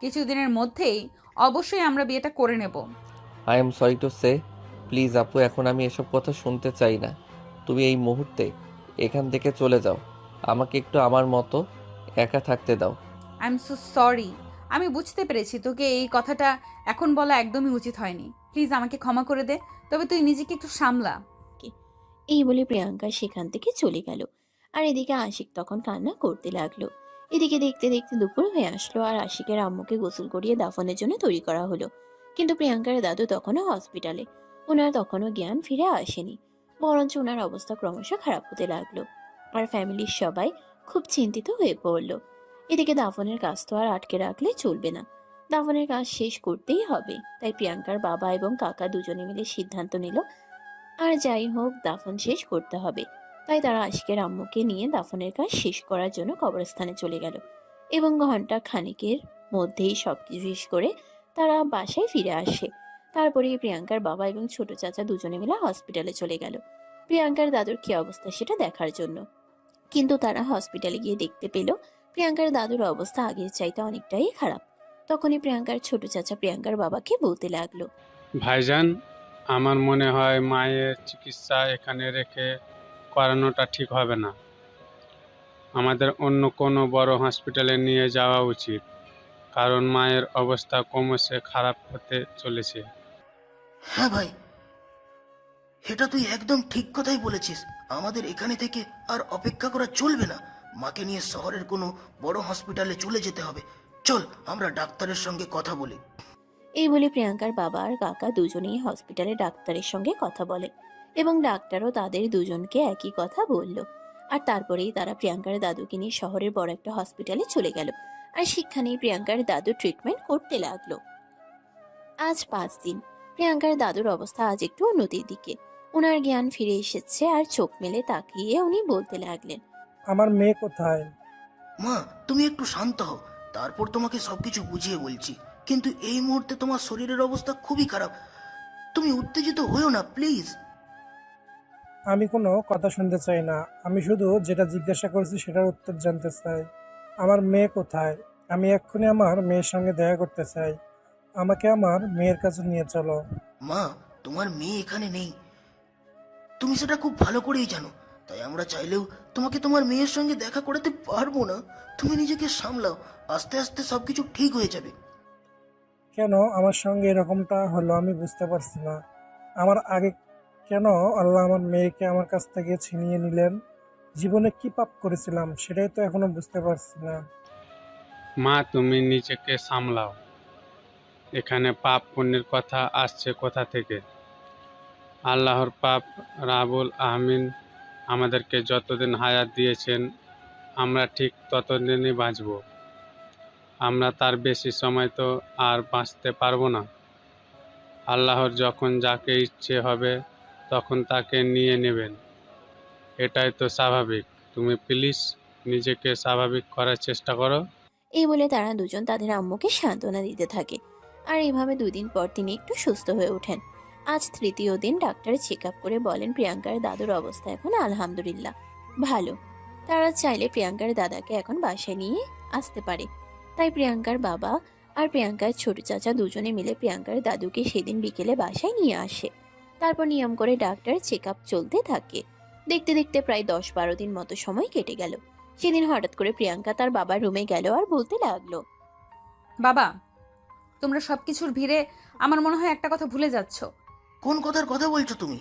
[SPEAKER 3] কিছুদিনের মধ্যেই অবশ্যই আমরা বিয়েটা করে নেব।
[SPEAKER 1] I am sorry to say, please আপু, এখন আমি এসব কথা শুনতে চাই না। তুমি এই মুহূর্তে এখান থেকে চলে যাও, আমাকে একটু আমার মতো একা থাকতে দাও।
[SPEAKER 3] I am so sorry. আমি বুঝতে পেরেছি তোকে এই কথাটা এখন বলা একদমই উচিত হয়নি। প্লিজ আমাকে ক্ষমা করে দে, তবে তুই নিজেকে একটু সামলা।
[SPEAKER 2] এই বলে প্রিয়াঙ্কা সেখান থেকে চলে গেল। আর এদিকে আশিক তখন কান্না করতে লাগলো। এদিকে দেখতে দেখতে দুপুর হয়ে আসলো আর আশিকের আম্মুকে গোসল করিয়ে দাফনের জন্য তৈরি করা হলো। কিন্তু প্রিয়াঙ্কার দাদু তখনও হসপিটালে। ওনার তখনও জ্ঞান ফিরে আসেনি, বরঞ্চ ওনার অবস্থা ক্রমশ খারাপ হতে লাগলো। আর ফ্যামিলির সবাই খুব চিন্তিত হয়ে পড়লো। এদিকে দাফনের কাজ তো আর আটকে রাখলে চলবে না, দাফনের কাজ শেষ করতেই হবে। তাই প্রিয়াঙ্কার বাবা এবং কাকা দুজনে মিলে সিদ্ধান্ত নিল আর যাই হোক দাফন শেষ করতে হবে। তাই তারা আশিকের আম্মুকে নিয়ে দাফনের কাজ শেষ করার জন্য কবরস্থানে চলে গেল এবং ঘন্টা খানেকের মধ্যেই সবকিছু শেষ করে তারা বাসায় ফিরে আসে। তারপরে প্রিয়াঙ্কার বাবা এবং ছোট চাচা দুজনে মিলে হসপিটালে চলে গেল প্রিয়াঙ্কার দাদুর কি অবস্থা সেটা দেখার জন্য। কিন্তু তারা হসপিটালে গিয়ে দেখতে পেল প্রিয়াঙ্কার দাদুর অবস্থা আগের চাইতে অনেকটাই খারাপ। তখনই প্রিয়াঙ্কার ছোট চাচা প্রিয়াঙ্কার বাবাকে বলতে লাগলো।
[SPEAKER 8] ভাইজান, আমার মনে হয় মায়ের চিকিৎসা এখানে রেখে করানোটা ঠিক হবে না। আমাদের অন্য কোনো বড় হসপিটালে নিয়ে যাওয়া উচিত, কারণ মায়ের অবস্থা ক্রমশ খারাপ হতে চলেছে।
[SPEAKER 5] হ্যাঁ ভাই, এটা তুই একদম ঠিক কথাই বলেছিস। আমাদের এখানে থেকে আর অপেক্ষা করা চলবে না। মাকে নিয়ে শহরের কোনো বড় হসপিটালে চলে যেতে হবে। চল আমরা ডাক্তারের সঙ্গে কথা বলি।
[SPEAKER 2] এই বলে প্রিয়াঙ্কার বাবা আর কাকা দুজনেই হসপিটালে ডাক্তারের সঙ্গে কথা বলে এবং ডাক্তারও তাদের দুজনকে একই কথা বলল। আর তারপরেই তারা প্রিয়াঙ্কার দাদুকে নিয়ে শহরের বড় একটা হসপিটালে চলে গেল আর সেখানেই প্রিয়াঙ্কার দাদু ট্রিটমেন্ট করতে লাগলো। আজ 5 দিন প্রিয়াঙ্কার দাদুর অবস্থা আজ একটু উন্নতির দিকে। ওনার জ্ঞান ফিরে এসেছে আর চোখ মেলে তাকিয়ে উনি বলতে লাগলেন।
[SPEAKER 7] আমার মেয়ে কোথায়?
[SPEAKER 5] মা, তুমি একটু শান্ত হও, তারপর তোমাকে সবকিছু বুঝিয়ে বলছি। কিন্তু এই মুহূর্তে তোমার শরীরের অবস্থা খুবই খারাপ। তুমি উত্তেজিত হইও না প্লিজ।
[SPEAKER 7] আমি কোনো কথা শুনতে চাই না, আমি শুধু যেটা জিজ্ঞাসা করেছি সেটার উত্তর জানতে চাই। আমার মেয়ে কোথায়? আমি এক্ষুনি আমার মেয়ের সঙ্গে দেখা করতে চাই। আমাকে আমার মেয়ের কাছে নিয়ে চলো।
[SPEAKER 5] মা, তোমার মেয়ে এখানে নেই, তুমি সেটা খুব ভালো করেই জানো। তাই আমরা চাইলেও তোমাকে তোমার মেয়ের সঙ্গে দেখা করাতে পারবো না। তুমি নিজেকে সামলাও, আস্তে আস্তে সবকিছু ঠিক হয়ে যাবে।
[SPEAKER 7] কেন আমার সঙ্গে এরকমটা হলো আমি বুঝতে পারছি না। আমার আগে কেন আল্লাহ আমার মেয়েকে আমার কাছ থেকে ছিনিয়ে নিলেন? জীবনে কি পাপ করেছিলাম সেটাই তো এখনো বুঝতে পারছি না।
[SPEAKER 8] মা, তুমি নিজেকে সামলাও। এখানে পাপ পুণ্যের কথা আসছে কোথা থেকে? আল্লাহর পাক রাব্বুল আলামিন আমাদেরকে যতদিন হায়াত দিয়েছেন আমরা ঠিক ততদিনই বাঁচব। আমরা তার বেশি সময় তো আর বাঁচতে পারবো না। আল্লাহর যখন যাকে ইচ্ছে হবে তখন তাকে নিয়ে নেবেন, এটাই তো স্বাভাবিক। তুমি প্লিজ নিজেকে স্বাভাবিক করার চেষ্টা করো।
[SPEAKER 2] এই বলে তারা দুজন তাদের আম্মুকে সান্ত্বনা দিতে থাকে। আর এইভাবে 2 দিন পর তিনি একটু সুস্থ হয়ে ওঠেন। আজ তৃতীয় দিন ডাক্তার চেক আপ করে বলেন প্রিয়াঙ্কার দাদুর অবস্থা এখন আলহামদুলিল্লাহ ভালো। তারা চাইলে প্রিয়াঙ্কার দাদাকে এখন বাসায় নিয়ে আসতে পারে। তাই প্রিয়াঙ্কার বাবা আর প্রিয়াঙ্কার ছোট চাচা দুজনে মিলে প্রিয়াঙ্কার দাদুকে সেদিন বিকেলে বাসায় নিয়ে আসে। তারপর নিয়ম করে ডাক্তার চেক আপ চলতে থাকে। দেখতে দেখতে প্রায় 10-12 দিন মতো সময় কেটে গেল। সেদিন হঠাৎ করে প্রিয়াঙ্কা তার বাবার রুমে গেল আর বলতে লাগলো,
[SPEAKER 3] বাবা, তোমরা সবকিছুর ভিড়ে আমার মনে হয় একটা কথা ভুলে যাচ্ছ।
[SPEAKER 5] কোন কথার কথা বলছো তুমি?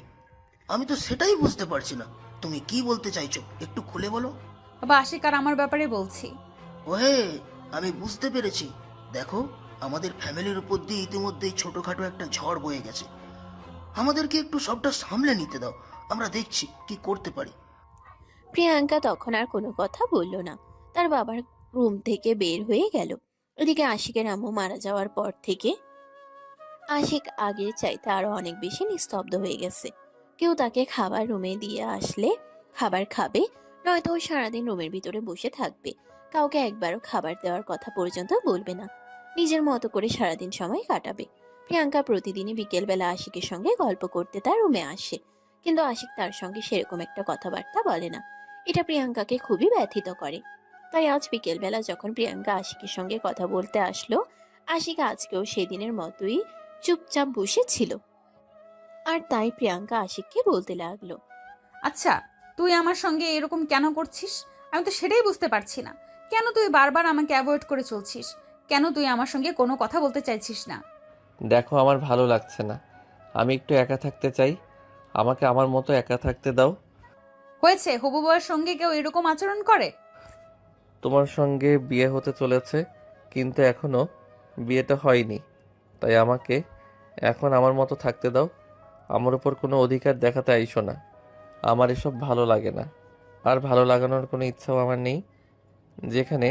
[SPEAKER 5] আমি তো সেটাই বুঝতে পারছি না। তুমি কি বলতে চাইছো একটু খুলে বলো।
[SPEAKER 3] বাবা, আশিক আর আমার ব্যাপারে বলছি।
[SPEAKER 5] ওহে, আমি বুঝতে পেরেছি। দেখো, আমাদের ফ্যামিলির উপর দিয়ে ইতিমধ্যেই ছোটখাটো একটা ঝড় বয়ে গেছে। আমাদেরকে একটু সবটা সামলে নিতে দাও, আমরা দেখছি কি করতে পারি।
[SPEAKER 2] প্রিয়াঙ্কা তখন আর কোনো কথা বলল না। তার বাবার রুম থেকে বের হয়ে গেল। ওদিকে আশিকের আম্মু মারা যাওয়ার পর থেকে আশিক আগের চাইতে আরো অনেক বেশি নিস্তব্ধ হয়ে গেছে। কেউ তাকে খাবার রুমে দিয়ে আসলে খাবার খাবে, নয়তো ও সারাদিন রুমের ভিতরে বসে থাকবে। কাউকে একবারও খাবার দেওয়ার কথা পর্যন্ত বলবে না। নিজের মতো করে সারাদিন সময় কাটাবে। প্রিয়াঙ্কা প্রতিদিনই বিকেলবেলা আশিকের সঙ্গে গল্প করতে তার রুমে আসে, কিন্তু আশিক তার সঙ্গে সেরকম একটা কথাবার্তা বলে না। এটা প্রিয়াঙ্কাকে খুবই ব্যথিত করে। তাই আজ বিকেলবেলা যখন প্রিয়াঙ্কা আশিকের সঙ্গে কথা বলতে আসলো, আশিক আজকেও সেদিনের মতোই চুপচাপ বসেছিল। আর তাই প্রিয়াঙ্কা আশিককে বলতে লাগলো,
[SPEAKER 3] আচ্ছা, তুই আমার সঙ্গে এরকম কেন করছিস? আমি তো সেটাই বুঝতে পারছি না। কেন তুই বারবার আমাকে অ্যাভয়েড করে চলছিস? কেন তুই আমার সঙ্গে কোনো কথা বলতে চাইছিস না?
[SPEAKER 1] দেখো, আমার ভালো লাগছে না। আমি একটু একা থাকতে চাই। আমাকে আমার মতো একা থাকতে দাও।
[SPEAKER 3] হয়েছে, হবু বউয়ের সঙ্গে কেউ এরকম আচরণ করে?
[SPEAKER 1] তোমার সঙ্গে বিয়ে হতে চলেছে, কিন্তু এখনো বিয়েটা হয়নি। তাই আমাকে এখন আমার মতো থাকতে দাও। আমার উপর কোনো অধিকার দেখাতে আইসো না। আমার এসব ভালো লাগে না। আর ভালো লাগানোর কোনো ইচ্ছাও আমার নেই। যেখানে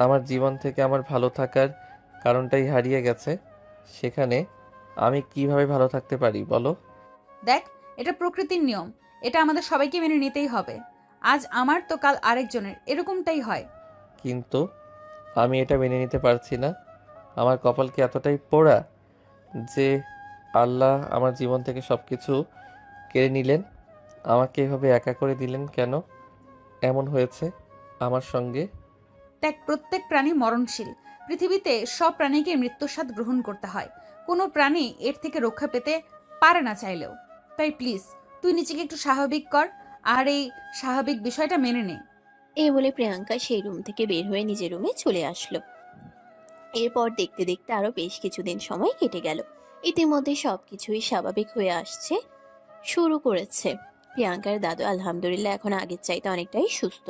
[SPEAKER 1] আমার জীবন থেকে আমার ভালো থাকার কারণটাই হারিয়ে গেছে, সেখানে আমি কিভাবে ভালো থাকতে পারি বলো?
[SPEAKER 3] দেখ, এটা প্রকৃতির নিয়ম। এটা আমাদের সবাইকে মেনে নিতেই হবে। আজ আমার তো কাল আরেকজনের, এরকমটাই হয়।
[SPEAKER 1] কিন্তু আমি এটা মেনে নিতে পারছি না। আমার কপাল কি এতটাই পোড়া যে আল্লাহ আমার জীবন থেকে সব কিছু কেড়ে নিলেন? আমাকে এভাবে একা করে দিলেন কেন? এমন হয়েছে আমার সঙ্গে।
[SPEAKER 3] দেখ, প্রত্যেক প্রাণী মরণশীল। পৃথিবীতে সব প্রাণীকে মৃত্যুর স্বাদ গ্রহণ করতে হয়। কোনো প্রাণী এর থেকে রক্ষা পেতে পারে না চাইলেও। তাই প্লিজ তুই নিজেকে একটু স্বাভাবিক কর, আর এই স্বাভাবিক বিষয়টা মেনে নে।
[SPEAKER 2] এই বলে প্রিয়াঙ্কা সেই রুম থেকে বের হয়ে নিজের রুমে চলে আসলো। এরপর দেখতে দেখতে আরো বেশ কিছুদিন সময় কেটে গেল। ইতিমধ্যে সবকিছুই স্বাভাবিক হয়ে আসছে শুরু করেছে। প্রিয়াঙ্কার দাদু আলহামদুলিল্লাহ এখন আগের চাইতে অনেকটাই সুস্থ।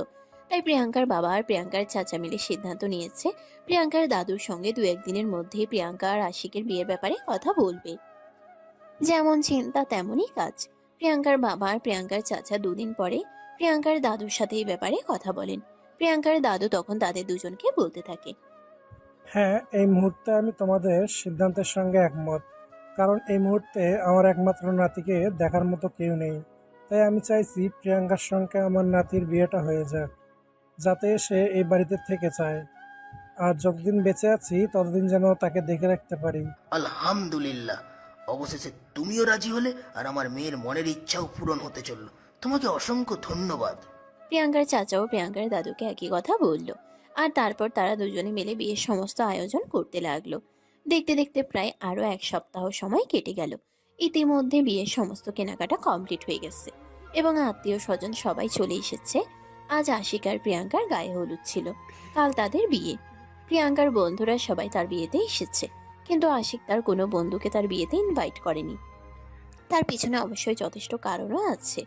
[SPEAKER 2] তাই প্রিয়াঙ্কার বাবা আর প্রিয়াঙ্কার চাচা মিলে সিদ্ধান্ত নিয়েছে প্রিয়াঙ্কার দাদুর সঙ্গে 2-1 দিনের মধ্যেই প্রিয়াঙ্কা আর আশিকের বিয়ের ব্যাপারে কথা বলবে। যেমন চিন্তা তেমনই কাজ। প্রিয়াঙ্কার বাবা আর প্রিয়াঙ্কার চাচা 2 দিন পরে প্রিয়াঙ্কার দাদুর সাথে এই ব্যাপারে কথা বলেন। প্রিয়াঙ্কার দাদু তখন তাদের দুজনকে বলতে থাকে,
[SPEAKER 7] হ্যাঁ, এই মুহূর্তে আমি তোমাদের সিদ্ধান্তের সঙ্গে একমত। কারণ এই মুহূর্তে আমার একমাত্র নাতিকে দেখার মতো কেউ নেই। তাই আমি চাইছি প্রিয়াঙ্কার সঙ্গে আমার নাতির বিয়েটা হয়ে যাক, যাতে সে এই বাড়িতে থেকে যায়। আর যতদিন বেঁচে আছি ততদিন যেন তাকে দেখে রাখতে পারি।
[SPEAKER 5] আলহামদুলিল্লাহ, অবশেষে তুমিও রাজি হলে আর আমার মেয়ের মনের ইচ্ছাও পূরণ হতে চলল। তোমাকে অসংখ্য ধন্যবাদ।
[SPEAKER 2] প্রিয়াঙ্কার চাচাও প্রিয়াঙ্কার দাদুকে একই কথা বলল। আর তারপর তারা দুজনে মিলে বিয়ের সমস্ত আয়োজন করতে লাগলো। দেখতে দেখতে প্রায় আরো 1 সপ্তাহ সময় কেটে গেল। ইতিমধ্যে বিয়ের সমস্ত কেনাকাটা কমপ্লিট হয়ে গেছে এবং আত্মীয় স্বজন সবাই চলে এসেছে। আজ আশিক আর প্রিয়াঙ্কার গায়ে হলুদ ছিল, কাল তাদের বিয়ে। প্রিয়াঙ্কার বন্ধুরা সবাই তার বিয়েতে এসেছে, কিন্তু আশিক তার কোনো বন্ধুকে তার বিয়েতে ইনভাইট করেনি। তার পিছনে অবশ্যই যথেষ্ট কারণও আছে।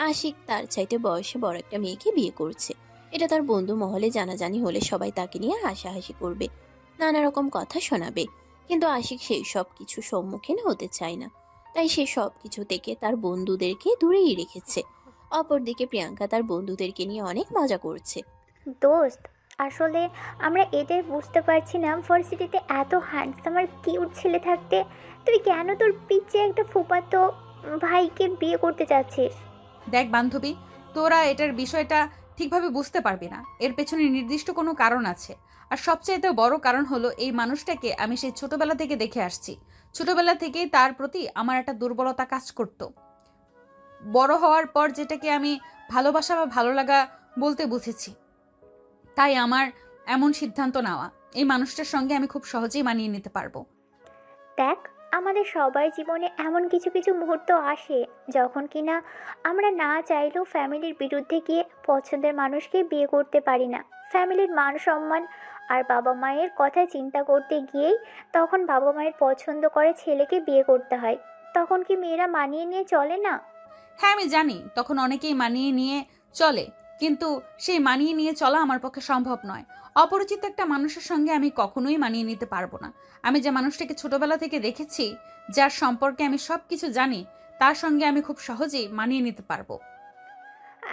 [SPEAKER 2] আশিক তার চাইতে বয়সে বড় একটা মেয়েকে বিয়ে করছে। এটা তার বন্ধু মহলে জানাজানি হলে সবাই তাকে নিয়ে হাসাহাসি করবে, নানা রকম কথা শোনাবে। কিন্তু আশিক সেই সব কিছু সম্মুখীন হতে চায় না। তাই সে সব কিছু থেকে তার বন্ধুদেরকে দূরেই রেখেছে। অপরদিকে প্রিয়াঙ্কা তার বন্ধুদেরকে নিয়ে অনেক মজা করছে।
[SPEAKER 9] দোস্ত, আসলে আমরা এটাই বুঝতে পারছি না, ভার্সিটিতে এত হ্যান্ডসাম আর কিউট ছেলে থাকতে তুই কেন তোর পিচ্ছে একটা ফুফাতো ভাইকে বিয়ে করতে চাচ্ছিস?
[SPEAKER 3] দেখ বান্ধবী, তোরা এটার বিষয়টা ঠিকভাবে বুঝতে পারবি না। এর পেছনে নির্দিষ্ট কোনো কারণ আছে। আর সবচাইতে বড় কারণ হলো এই মানুষটাকে আমি সেই ছোটবেলা থেকে দেখে আসছি। ছোটবেলা থেকেই তার প্রতি আমার একটা দুর্বলতা কাজ করত। বড় হওয়ার পর যেটাকে আমি ভালোবাসা বা ভালো লাগা বলতে বুঝেছি, তাই আমার এমন সিদ্ধান্ত নেওয়া এই মানুষটার সঙ্গে আমি খুব সহজেই মানিয়ে নিতে পারবো।
[SPEAKER 9] দেখ, আমাদের সবার জীবনে এমন কিছু কিছু মুহূর্ত আসে যখন কিনা আমরা না চাইলেও ফ্যামিলির বিরুদ্ধে গিয়ে পছন্দের মানুষকে বিয়ে করতে পারি না। ফ্যামিলির মান সম্মান আর বাবা মায়ের কথা চিন্তা করতে গিয়েই তখন বাবা মায়ের পছন্দ করে ছেলেকে বিয়ে করতে হয়। তখন কি মেয়েরা মানিয়ে নিয়ে চলে না?
[SPEAKER 3] হ্যাঁ, আমি জানি তখন অনেকেই মানিয়ে নিয়ে চলে, কিন্তু সেই মানিয়ে নিয়ে চলা আমার পক্ষে সম্ভব নয়। অপরিচিত একটা মানুষের সঙ্গে আমি কখনোই মানিয়ে নিতে পারবো না। আমি যে মানুষটাকে ছোটবেলা থেকে দেখেছি, যার সম্পর্কে আমি সব কিছু জানি, তার সঙ্গে আমি খুব সহজেই মানিয়ে নিতে পারবো।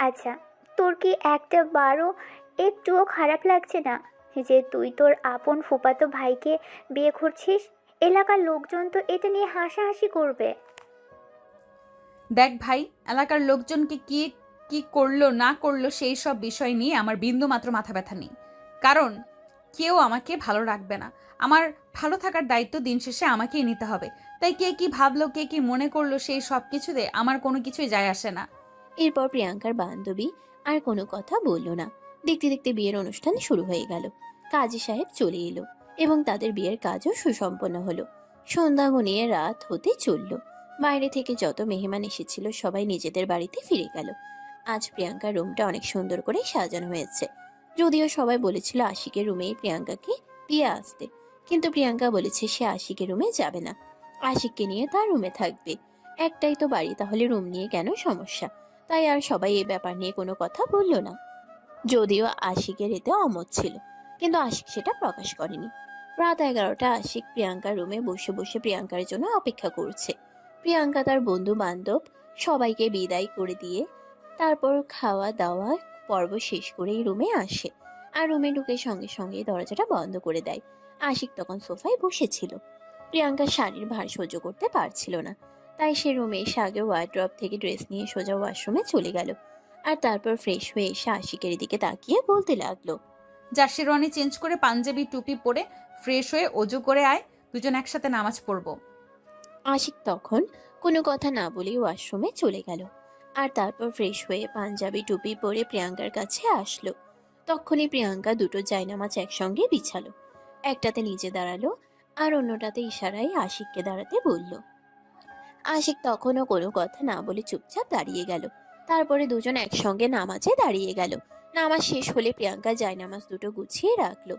[SPEAKER 9] আচ্ছা, তোর কি একটা বারও একটুও খারাপ লাগছে না যে তুই তোর আপন ফুফাতো ভাইকে বিয়ে করছিস? এলাকার লোকজন তো এটা নিয়ে হাসাহাসি করবে।
[SPEAKER 3] দেখ ভাই, এলাকার লোকজনকে কি কি করলো না করলো সেই সব বিষয় নিয়ে আমার বিন্দু মাত্র মাথা ব্যথা নেই, কারণ কেউ আমাকে ভালো রাখবে না। আমার ভালো থাকার দায়িত্ব দিন শেষে আমাকেই নিতে হবে। তাই কে কি ভাবলো, কে কি মনে করলো, সেই সব কিছুতে আমার কোনো কিছুই যায় আসে না।
[SPEAKER 2] এরপর প্রিয়াঙ্কার বান্ধবী আর কোনো কথা বলল না। দেখতে দেখতে বিয়ের অনুষ্ঠান শুরু হয়ে গেল। কাজী সাহেব চলে এলো এবং তাদের বিয়ের কাজও সুসম্পন্ন হলো। সন্ধ্যা ঘনিয়ে রাত হতে চলল। বাইরে থেকে যত মেহমান এসেছিল সবাই নিজেদের বাড়িতে ফিরে গেল। আজ প্রিয়াঙ্কার রুমটা অনেক সুন্দর করে সাজানো হয়েছে। যদিও সবাই বলেছিল আশিকের রুমেই প্রিয়াঙ্কাকে দিয়ে আসতে, কিন্তু প্রিয়াঙ্কা বলেছে সে আশিকের রুমে যাবে না, আশিককে নিয়ে তার রুমে থাকবে। একটাই তো বাড়ি, তাহলে রুম নিয়ে কেন সমস্যা? তাই আর সবাই এই ব্যাপার নিয়ে কোনো কথা বলল না। যদিও আশিকের এতে অমত ছিল, কিন্তু আশিক সেটা প্রকাশ করেনি। রাত 11টা আশিক প্রিয়াঙ্কার রুমে বসে বসে প্রিয়াঙ্কার জন্য অপেক্ষা করছে। প্রিয়াঙ্কা তার বন্ধু বান্ধব সবাইকে বিদায় করে দিয়ে তারপর খাওয়া দাওয়া পর্ব শেষ করেই রুমে আসে, আর রুমে ঢুকে সঙ্গে সঙ্গে দরজাটা বন্ধ করে দেয়। আশিক তখন সোফায় বসেছিল। প্রিয়াঙ্কা শাড়ির ভার সহ্য করতে পারছিল না, তাই সে রুমে এসে আগে ওয়ার্ড্রপ থেকে ড্রেস নিয়ে সোজা ওয়াশরুমে চলে গেল। আর তারপর ফ্রেশ হয়ে এসে আশিকের দিকে তাকিয়ে বলতে লাগলো,
[SPEAKER 3] যার শেরওয়ানি চেঞ্জ করে পাঞ্জাবি টুপি পরে ফ্রেশ হয়ে অজু করে আয়, দুজন একসাথে নামাজ পড়বো।
[SPEAKER 2] আশিক তখন কোনো কথা না বলেই ওয়াশরুমে চলে গেল। আর তারপর ফ্রেশ হয়ে পাঞ্জাবি টুপি পরে প্রিয়াঙ্কার কাছে আসলো। তখনই প্রিয়াঙ্কা দুটো জায়নামাজ একসঙ্গে বিছালো। একটাতে নিজে দাঁড়ালো আর অন্যটাতে ইশারায় আশিককে দাঁড়াতে বলল। আশিক তখনও কোনো কথা না বলে চুপচাপ দাঁড়িয়ে গেল। তারপরে দুজন একসঙ্গে নামাজে দাঁড়িয়ে গেল। নামাজ শেষ হলে প্রিয়াঙ্কা জায়নামাজ দুটো গুছিয়ে রাখলো।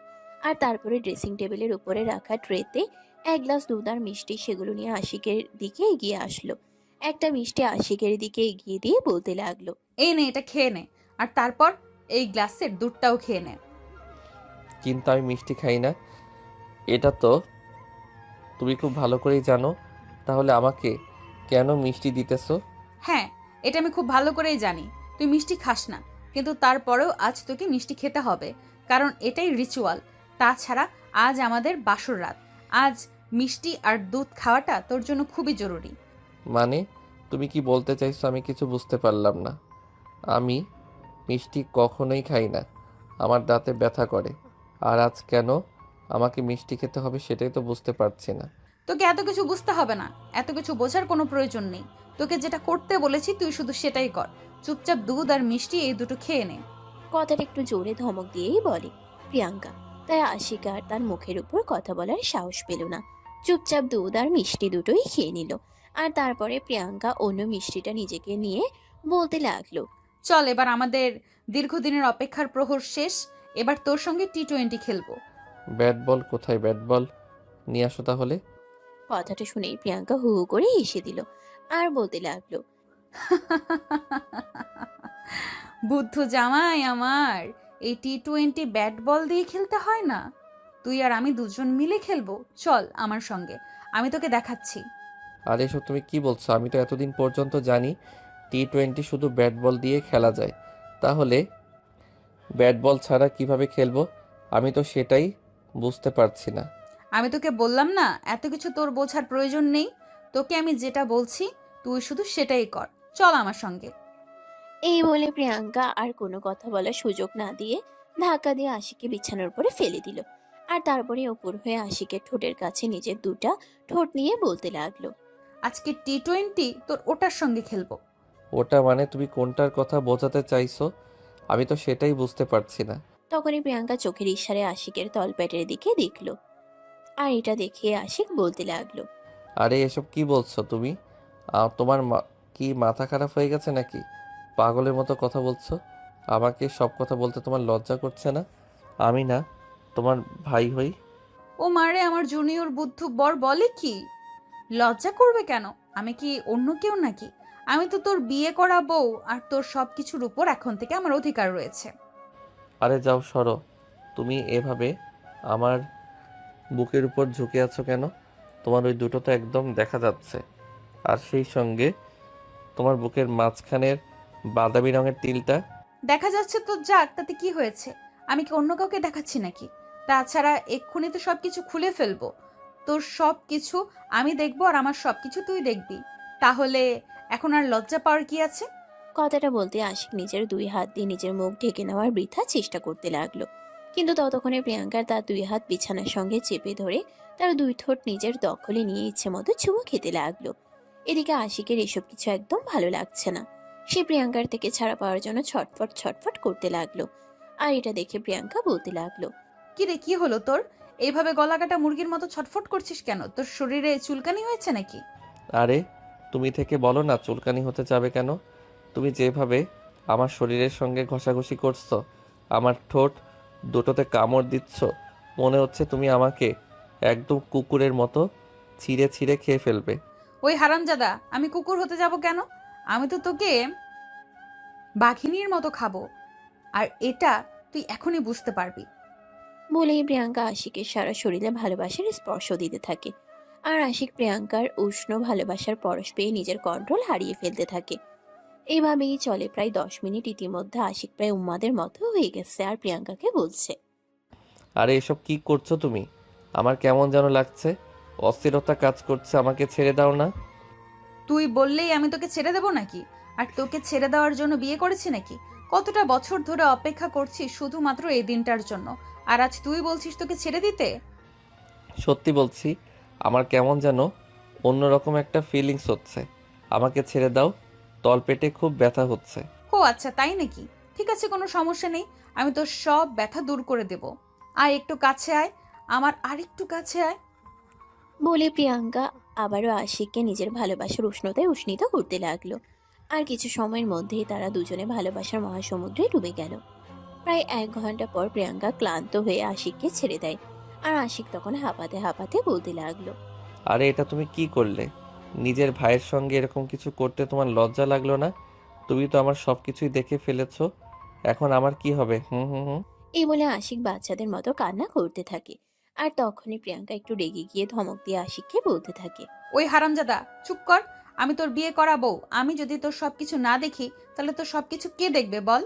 [SPEAKER 2] আর তারপরে ড্রেসিং টেবিলের উপরে রাখা ট্রেতে এক গ্লাস দুধ আর মিষ্টি সেগুলো নিয়ে আশিকের দিকে এগিয়ে আসলো। একটা মিষ্টি আশিকের দিকে এগিয়ে দিয়ে বলতে লাগলো,
[SPEAKER 3] এই নে, এটা খেয়ে নে, আর তারপর এই গ্লাসের দুধটাও খেয়ে নে।
[SPEAKER 1] কিন্তু আমি মিষ্টি খাই না। এটা তো তুমি খুব ভালো করেই জানো, তাহলে আমাকে কেন মিষ্টি দিতেছো?
[SPEAKER 3] হ্যাঁ, এটা আমি খুব ভালো করেই জানি তুই মিষ্টি খাস না, কিন্তু তারপরেও আজ তোকে মিষ্টি খেতে হবে, কারণ এটাই রিচুয়াল। তাছাড়া আজ আমাদের বাসর রাত, আজ মিষ্টি আর দুধ খাওয়াটা তোর জন্য খুবই জরুরি।
[SPEAKER 1] মানে তুমি কি বলতে চাইছো? আমি কিছু বুঝতে পারলাম না। আমি মিষ্টি কখনোই খাই না, আমার দাঁতে ব্যথা করে। আর আজ কেন আমাকে মিষ্টি খেতে হবে সেটাই তো বুঝতে পারছি না।
[SPEAKER 3] তোকে এত কিছু বুঝতে হবে না, এত কিছু বোঝার কোনো প্রয়োজন নেই। তোকে যেটা করতে বলেছি তুই শুধু সেটাই কর। চুপচাপ দুধ আর মিষ্টি এই দুটো খেয়ে নে।
[SPEAKER 2] কথাটা একটু জোরে ধমক দিয়েই বলে প্রিয়াঙ্কা। তাই আশিক আর তার মুখের উপর কথা বলার সাহস পেল না। চুপচাপ দুধ আর মিষ্টি দুটোই খেয়ে নিল। আর তারপরে প্রিয়াঙ্কা অন্য মিষ্টিটা নিজেকে নিয়ে বলতে লাগলো,
[SPEAKER 3] চল, এবার আমাদের দীর্ঘদিনের অপেক্ষার প্রহর শেষ। এবার তোর সঙ্গে টি-20 খেলবো।
[SPEAKER 1] ব্যাট বল কোথায়? ব্যাট বল নিয়ে আসো তাহলে।
[SPEAKER 2] কথাটা শুনেই প্রিয়াঙ্কা হু হু করে হেসে দিল আর বলতে লাগলো,
[SPEAKER 3] বুদ্ধ জামাই আমার, এই টি-20 ব্যাট বল দিয়ে খেলতে হয় না, তুই আর আমি দুজন মিলে খেলবো। চল আমার সঙ্গে, আমি তোকে দেখাচ্ছি।
[SPEAKER 1] আর এসব তুমি কি বলছো? আমি তো এতদিন পর্যন্ত জানি টি-20 শুধু ব্যাট বল দিয়ে খেলা যায়। তাহলে ব্যাট বল ছাড়া কিভাবে খেলবো? আমি তো সেটাই বুঝতে পারছি না।
[SPEAKER 3] আমি তোকে বললাম না, এত কিছু তোর বোঝার প্রয়োজন নেই। তোকে আমি যেটা বলছি তুই শুধু সেটাই কর। চল আমার সঙ্গে।
[SPEAKER 2] এই বলে প্রিয়াঙ্কা আর কোনো কথা বলার সুযোগ না দিয়ে ধাক্কা দিয়ে আশিককে বিছানার উপরে ফেলে দিল। আর তারপরে ওপর হয়ে আশিকের ঠোঁটের কাছে নিজের দুটা ঠোঁট নিয়ে বলতে লাগলো,
[SPEAKER 3] আজকে T20 তোর ওটার সঙ্গে খেলবো।
[SPEAKER 1] ওটা মানে তুমি কোনটার কথা বোঝাতে চাইছো? আমি তো সেটাই বুঝতে পারছি না।
[SPEAKER 2] তখনই প্রিয়াঙ্কা চোখের ইশারে আশিকের তলপেটের দিকে দেখলো। আর এটা দেখে আশিক বলতে লাগলো,
[SPEAKER 1] আরে এসব কি বলছো তুমি? তোমার কি মাথা খারাপ হয়ে গেছে নাকি? পাগলের মতো কথা বলছো। আমাকে সব কথা বলতে তোমার লজ্জা করছে না? আমি না তোমার ভাই হই?
[SPEAKER 3] ও মারে, আমার জুনিয়র বুদ্ধু বর বলে কি? লজ্জা করবে কেন? আমি কি অন্য কেউ নাকি? আমি তো তোর বিয়ে করা বউ, আর তোর সব কিছুর উপর এখন থেকে আমার অধিকার রয়েছে।
[SPEAKER 1] আরে যাও সরো। তুমি এভাবে আমার বুকের উপর ঝুঁকে আছো কেন? তোমার ওই দুটো তো একদম দেখা যাচ্ছে। আর সেই সঙ্গে তোমার বুকের মাঝখানের বাদামি রঙের তিলটা।
[SPEAKER 3] দেখা যাচ্ছে তো যাক, তাতে কি হয়েছে? আমি কি অন্য কাউকে দেখাচ্ছি নাকি? তাছাড়া এক্ষুনি তো সবকিছু খুলে ফেলবো। তোর সব কিছু আমি দেখবো, আর আমার সবকিছু তুই দেখবি। তাহলে এখন আর লজ্জা পাওয়ার কি আছে?
[SPEAKER 2] কথাটা বলতে আশিক নিজের দুই হাত দিয়ে নিজের মুখ ঢেকে নেওয়ার বৃথা চেষ্টা করতে লাগলো। কিন্তু ততক্ষণে প্রিয়াঙ্কার তার দুই হাত বিছানার সঙ্গে চেপে ধরে তার দুই ঠোঁট নিজের দখলে নিয়ে ইচ্ছে মতো চুমু খেতে লাগলো। এদিকে আশিকের এসব কিছু একদম ভালো লাগছে না। সে প্রিয়াঙ্কার থেকে ছাড়া পাওয়ার জন্য ছটফট ছটফট করতে লাগলো। আর এটা দেখে প্রিয়াঙ্কা বলতে লাগলো,
[SPEAKER 3] কি রে, কি হলো তোর? এইভাবে গলা কাটা মুরগির মতো ছটফট করছিস কেন? তোর শরীরে চুলকানি হয়েছে নাকি?
[SPEAKER 1] আরে তুমি থেকে বলো না চুলকানি হতে যাবে কেন? তুমি যেভাবে আমার শরীরের সঙ্গে ঘষাঘষি করছো, আমার ঠোঁট দুটোতে কামড় দিচ্ছ, মনে হচ্ছে তুমি আমাকে একদম কুকুরের মতো ছিঁড়ে ছিঁড়ে খেয়ে ফেলবে।
[SPEAKER 3] ওই হারামজাদা, আমি কুকুর হতে যাব কেন? আমি তো তোকে বাঘিনীর মতো খাবো, আর এটা তুই এখনই বুঝতে পারবি।
[SPEAKER 2] বলেই প্রিয়াঙ্কা আশিকের সারা শরীরে ভালোবাসার স্পর্শ দিতে থাকে। আর আশিক প্রিয়াঙ্কার উষ্ণ ভালোবাসার পরশ পেয়ে নিজের কন্ট্রোল হারিয়ে ফেলতে থাকে। এইভাবেই চলে প্রায় 10 মিনিট। ইতিমধ্যে আশিক প্রায় উন্মাদের মতো হয়ে গেছে আর প্রিয়াঙ্কাকে বলছে,
[SPEAKER 1] আরে এসব কি করছো তুমি? আমার কেমন যেন লাগছে, অস্থিরতা কাজ করছে। আমাকে ছেড়ে দাও না।
[SPEAKER 3] তুই বললেই আমি তোকে ছেড়ে দেবো নাকি? আর তোকে ছেড়ে দেওয়ার জন্য বিয়ে করেছি নাকি? কতটা বছর ধরে অপেক্ষা করছি শুধুমাত্র এই দিনটার জন্য, আর আজ তুই বলছিস তোকে ছেড়ে দিতে?
[SPEAKER 1] সত্যি বলছি, আমার কেমন যেন অন্যরকম একটা ফিলিংস হচ্ছে। আমাকে ছেড়ে দাও, তলপেটে খুব ব্যথা হচ্ছে।
[SPEAKER 3] ও আচ্ছা, তাই নাকি? ঠিক আছে, কোনো সমস্যা নেই। আমি তোর সব ব্যথা দূর করে দেব। আয় একটু কাছে আয়, আমার আরেকটু কাছে আয়।
[SPEAKER 2] বলে প্রিয়াঙ্কা আবারও আশিককে নিজের ভালোবাসার উষ্ণতায় উষ্ণিত করতে লাগলো। আর কিছু সময়ের মধ্যেই তারা দুজনে ভালোবাসার মহাসমুদ্রে ডুবে গেল। প্রায় 1 ঘন্টা পর প্রিয়াঙ্কা ক্লান্ত হয়ে আশিককে ছেড়ে দেয়। আর আশিক তখন হাঁপাতে হাঁপাতে বলতে লাগলো,
[SPEAKER 1] আরে এটা তুমি কি করলে? নিজের ভাইয়ের সঙ্গে এরকম কিছু করতে তোমার লজ্জা লাগলো না? তুমি তো আমার সব কিছুই দেখে ফেলেছো। এখন আমার কি হবে? হুম হুম হুম।
[SPEAKER 2] এই বলে আশিক বাচ্চাদের মতো কান্না করতে থাকে। আর তখনই প্রিয়াঙ্কা একটু রেগে গিয়ে ধমক দিয়ে আশিককে বলতে থাকে,
[SPEAKER 3] ওই হারামজাদা, চুপ কর। আমি তোর বিয়ে করা বউ। আমি যদি তোর সবকিছু না দেখি, তাহলে তোর সবকিছু কে দেখবে বল?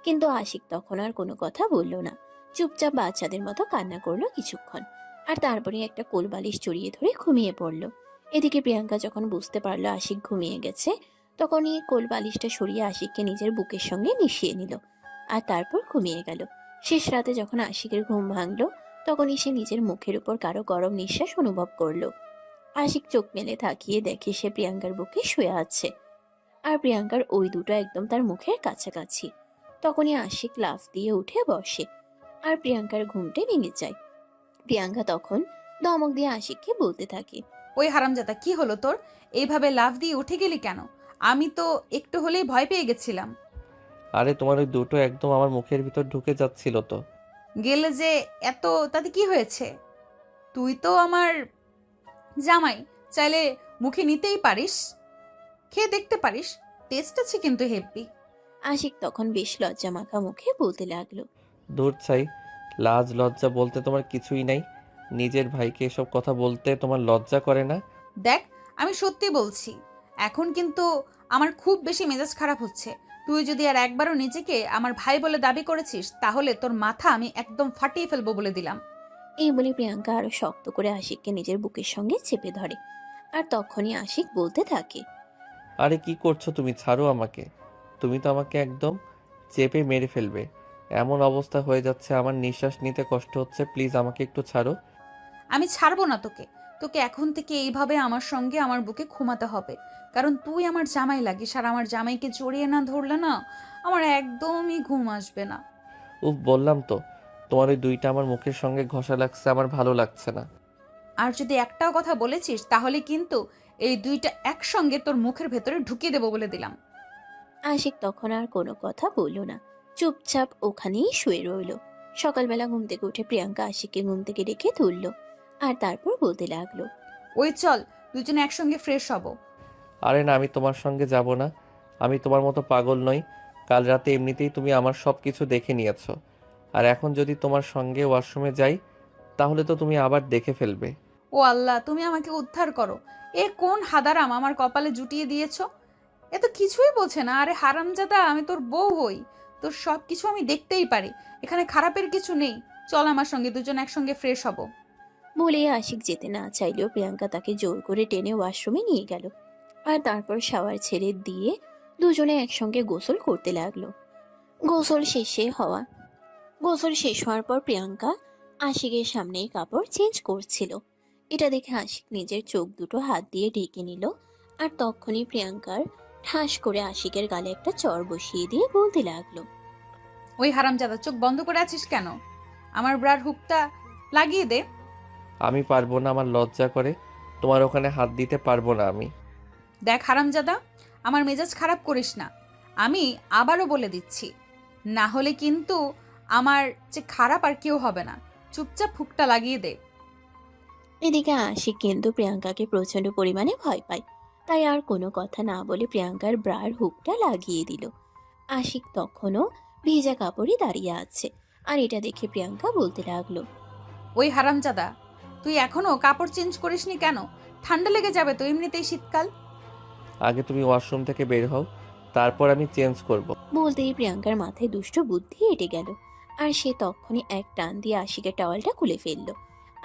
[SPEAKER 2] কিন্তু আশিক তখন আর কোনো কথা বলল না। চুপচাপ বাচ্চাদের মতো কান্না করলো কিছুক্ষণ। আর তারপরে একটা কোলবালিশ জড়িয়ে ধরে ঘুমিয়ে পড়ল। এদিকে প্রিয়াঙ্কা যখন বুঝতে পারলো আশিক ঘুমিয়ে গেছে, তখনই কোলবালিশটা সরিয়ে আশিককে নিজের বুকের সঙ্গে মিশিয়ে নিল। আর তারপর ঘুমিয়ে গেল। শেষ রাতে যখন আশিকের ঘুম ভাঙলো, তখনই সে নিজের মুখের উপর কারো গরম নিঃশ্বাস অনুভব করলো। আশিক চোখ মেলে তাকিয়ে দেখে সে প্রিয়াঙ্কার বুকে শুয়ে আছে। আর প্রিয়াঙ্কার ওই দুটো একদম তার মুখের কাছাকাছি। তখনই আশিক লাফ দিয়ে উঠে বসে। আর প্রিয়াঙ্কার ঘুমটে ভেঙে যায়। প্রিয়াঙ্কা তখন ধমক দিয়ে আশিককে বলতে থাকে,
[SPEAKER 3] ওই হারামজাদা, কি হলো তোর? এইভাবে লাফ দিয়ে উঠে গেলি কেন? আমি তো একটু হলেই ভয় পেয়ে গেছিলাম।
[SPEAKER 1] আরে তোমার ওই দুটো একদম আমার মুখের ভিতর ঢুকে যাচ্ছিল তো।
[SPEAKER 3] গেলে যে এত, তাতে কি হয়েছে? তুই তো আমার জামাই, চাইলে মুখে নিতেই পারিস, খেয়ে দেখতে পারিস। টেস্ট আছে কিন্তু হেব্বি।
[SPEAKER 2] আশিক তখন বেশ লজ্জা মাখা মুখে বলতে লাগলো,
[SPEAKER 1] দূর চাই, লাজ লজ্জা বলতে তোমার কিছুই নাই। নিজের ভাইকে এসব কথা বলতে তোমার লজ্জা করে না?
[SPEAKER 3] দেখ, আমি সত্যি বলছি, এখন কিন্তু আমার খুব বেশি মেজাজ খারাপ হচ্ছে। তুই যদি আর একবারও নিজেকে আমার ভাই বলে দাবি করেছিস, তাহলে তোর মাথা আমি একদম ফাটিয়ে ফেলবো বলে দিলাম।
[SPEAKER 2] এই বলে প্রিয়াঙ্কা আরো শক্ত করে আশিককে নিজের বুকের সঙ্গে চেপে ধরে। আর তখনই আশিক বলতে থাকে,
[SPEAKER 1] আরে কি করছো তুমি? ছাড়ো আমাকে। তুমি তো আমাকে একদম চেপে মেরে ফেলবে। এমন অবস্থা হয়ে যাচ্ছে, আমার নিঃশ্বাস নিতে কষ্ট হচ্ছে। প্লিজ আমাকে একটু ছাড়ো।
[SPEAKER 3] আমি ছাড়বো না তোকে। তোকে এখন থেকে এইভাবে আমার সঙ্গে আমার বুকে ঘুমাতে হবে, কারণ তুই আমার জামাই লাগিস, আর আমার জামাইকে জড়িয়ে না ধরলে না আমার একদমই ঘুম আসবে না।
[SPEAKER 1] উফ, বললাম তো, তোমার ওই দুইটা আমার মুখের সঙ্গে ঘষা লাগছে, আমার ভালো লাগছে না।
[SPEAKER 3] আর যদি একটাও কথা বলেছিস তাহলে কিন্তু এই দুইটা একসঙ্গে তোর মুখের ভেতরে ঢুকিয়ে দেবো বলে দিলাম।
[SPEAKER 2] আশিক তখন আর কোনো কথা বলল না, চুপচাপ ওখানেই শুয়ে রইল। সকালবেলা ঘুম থেকে উঠে প্রিয়াঙ্কা আশিককে ঘুম থেকে ডেকে তুলল, আর তারপর বলতে লাগলো,
[SPEAKER 3] ওই চল দুজনে একসঙ্গে ফ্রেশ হব।
[SPEAKER 1] আরে না, আমি তোমার সঙ্গে যাব না। আমি তোমার মতো পাগল নই। কাল রাতে এমনিতেই তুমি আমার সব কিছু দেখে নিয়েছো, আর এখন যদি তোমার সঙ্গে ওয়াশরুমে যাই তাহলে তো তুমি আবার দেখে ফেলবে।
[SPEAKER 3] ও আল্লাহ, তুমি আমাকে উদ্ধার করো। এ কোন হাদারাম আমার কপালে জুটিয়ে দিয়েছো? এ তো কিছুই বোঝে না। আরে হারামজাদা, আমি তোর বউ হই, তোর সব কিছু আমি দেখতেই পারি, এখানে খারাপের কিছু নেই। চল আমার সঙ্গে, দুজন একসঙ্গে ফ্রেশ হব।
[SPEAKER 2] বলে আশিক যেতে না চাইলেও প্রিয়াঙ্কা তাকে জোর করে টেনে ওয়াশরুমে নিয়ে গেল, আর তারপর শাওয়ার ছেড়ে দিয়ে দুজনে একসঙ্গে গোসল করতে লাগলো। গোসল শেষ হওয়ার পর প্রিয়াঙ্কা আশিকের সামনে কাপড় চেঞ্জ করছিল। এটা দেখে আশিক নিজের চোখ দুটো হাত দিয়ে ঢেকে নিল, আর তখনই প্রিয়াঙ্কার ঠাস করে আশিকের গালে একটা চড় বসিয়ে দিয়ে বলতে লাগলো,
[SPEAKER 3] ওই হারামজাদা, চোখ বন্ধ করে আছিস কেন? আমার ব্রার হুকটা লাগিয়ে দে।
[SPEAKER 1] আমি পারবো না, আমার লজ্জা করে। তোমার ওখানে হাত দিতে পারবো না আমি।
[SPEAKER 3] দেখ হারামজাদা, আমার মেজাজ খারাপ করিস না। আমি আবারও বলে দিচ্ছি, না হলে কিন্তু আমার যে খারাপ আর কেউ হবে না। চুপচাপ হুকটা লাগিয়ে দে।
[SPEAKER 2] এদিকে আশিক কিন্তু প্রিয়াঙ্কাকে প্রচন্ড পরিমাণে ভয় পায়, তাই আর কোনো কথা না বলে প্রিয়াঙ্কার ব্রার হুকটা লাগিয়ে দিল। আশিক তখনও ভেজা কাপড়ে দাঁড়িয়ে আছে, আর এটা দেখে প্রিয়াঙ্কা বলতে লাগলো,
[SPEAKER 3] ওই হারামজাদা, তুই এখনো কাপড় চেঞ্জ করিসনি কেন? ঠান্ডা লেগে যাবে তো, এমনিতেই শীতকাল।
[SPEAKER 1] আগে তুমি ওয়াশরুম থেকে বের হও, তারপর আমি চেঞ্জ করব।
[SPEAKER 2] বলতেই প্রিয়াঙ্কার মাথায় দুষ্ট বুদ্ধি এঁটে গেল, আর সে তখনই এক টান দিয়ে আশিকের টাওয়ালটা খুলে ফেললো।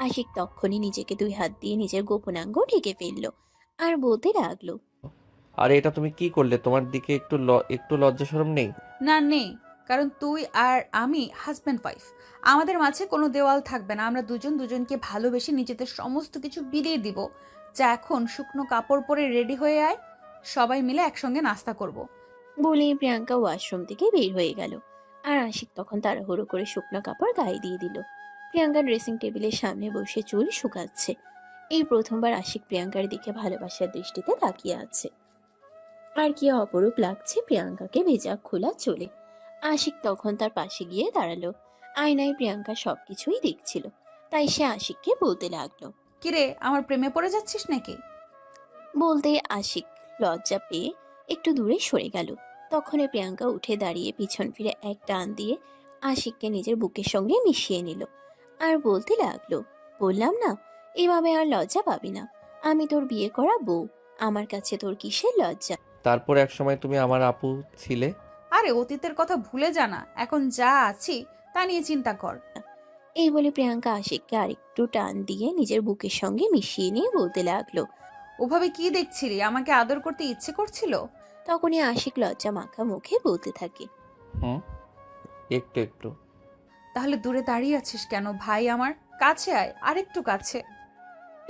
[SPEAKER 2] আশিক তখনই নিজেকে দুই হাত দিয়ে নিজের গোপনাঙ্গ ঢেকে ফেললো, আর বলতে লাগলো,
[SPEAKER 1] আরে এটা তুমি কি করলে? তোমার দিকে একটু লজ্জা শরম নেই?
[SPEAKER 3] না নেই, কারণ তুই আর আমি হাজব্যান্ড ওয়াইফ। আমাদের মাঝে কোনো দেওয়াল থাকবে না। আমরা দুজন দুজনকে ভালোবেসে নিজেদের সমস্ত কিছু বিলিয়ে দিব। যা এখন শুকনো কাপড় পরে রেডি হয়ে আয়, সবাই মিলে একসঙ্গে নাস্তা করব।
[SPEAKER 2] বলেই প্রিয়াঙ্কা ওয়াশরুম থেকে বের হয়ে গেল, আর আশিক তখন তাড়াহুড়ো করে শুকনো কাপড় গায়ে দিয়ে দিল। প্রিয়াঙ্কা ড্রেসিং টেবিলের সামনে বসে চুল শুকাচ্ছে। এই প্রথমবার আশিক প্রিয়াঙ্কার দিকে ভালোবাসার দৃষ্টিতে তাকিয়ে আছে, আর কি অপরূপ লাগছে প্রিয়াঙ্কাকে ভেজা খোলা চলে। আশিক তখন তার পাশে গিয়ে দাঁড়ালো। আয়নায় প্রিয়াঙ্কা সবকিছুই দেখছিল, তাই সে আশিককে বলতে লাগলো,
[SPEAKER 3] কিরে, আমার প্রেমে পড়ে যাচ্ছিস নাকি?
[SPEAKER 2] বলতে আশিক লজ্জা পেয়ে একটু দূরে সরে গেল। তখনই প্রিয়াঙ্কা উঠে দাঁড়িয়ে পিছন ফিরে এক টান দিয়ে আশিককে নিজের বুকের সঙ্গে মিশিয়ে নিল, আর বলতে লাগলো, বললাম না, এভাবে আর লজ্জা পাবি না। আমি তোর বিয়ে করা বউ, আমার কাছে তোর কিসের লজ্জা?
[SPEAKER 1] তারপর এক সময় তুমি আমার আপু ছিলে।
[SPEAKER 3] আরে অতীতের কথা ভুলে জানা, এখন যা আছি তা নিয়ে চিন্তা কর।
[SPEAKER 2] এই বলে প্রিয়াঙ্কা আশিককে আরেকটু টান দিয়ে নিজের বুকের সঙ্গে মিশিয়ে নিয়ে বলতে লাগলো।
[SPEAKER 3] ওভাবে কি দেখছিলি? আমাকে আদর করতে ইচ্ছে করছিল?
[SPEAKER 2] তখনই আশিক লজ্জা মাখা মুখে বলতে থাকে,
[SPEAKER 1] হুম, একটু একটু।
[SPEAKER 3] তাহলে দূরে দাঁড়িয়ে আছিস কেন ভাই? আমার কাছে আয়, আরেকটু কাছে।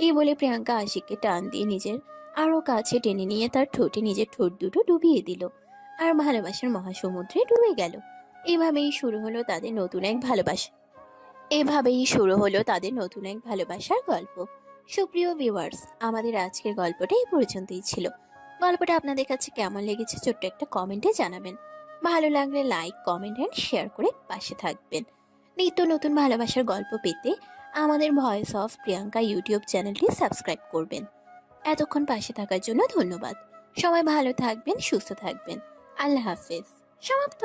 [SPEAKER 2] এই বলে প্রিয়াঙ্কা আশিককে টান দিয়ে নিজের আরো কাছে টেনে নিয়ে তার ঠোঁটে নিজের ঠোঁট দুটো ডুবিয়ে দিল, আর ভালোবাসার মহাসমুদ্রে ডুবে গেল। এভাবেই শুরু হলো তাদের নতুন এক ভালোবাসার গল্প। সুপ্রিয় ভিউয়ার্স, আমাদের আজকের গল্পটা এই পর্যন্তই ছিল। গল্পটা আপনাদের কাছে কেমন লেগেছে ছোট্ট একটা কমেন্টে জানাবেন। ভালো লাগলে লাইক, কমেন্ট এন্ড শেয়ার করে পাশে থাকবেন। নিত্য নতুন ভালোবাসার গল্প পেতে আমাদের ভয়েস অফ প্রিয়াঙ্কা ইউটিউব চ্যানেলটি সাবস্ক্রাইব করবেন। এতক্ষণ পাশে থাকার জন্য ধন্যবাদ। সবাই ভালো থাকবেন, সুস্থ থাকবেন। আল্লাহ হাফেজ। সমাপ্ত।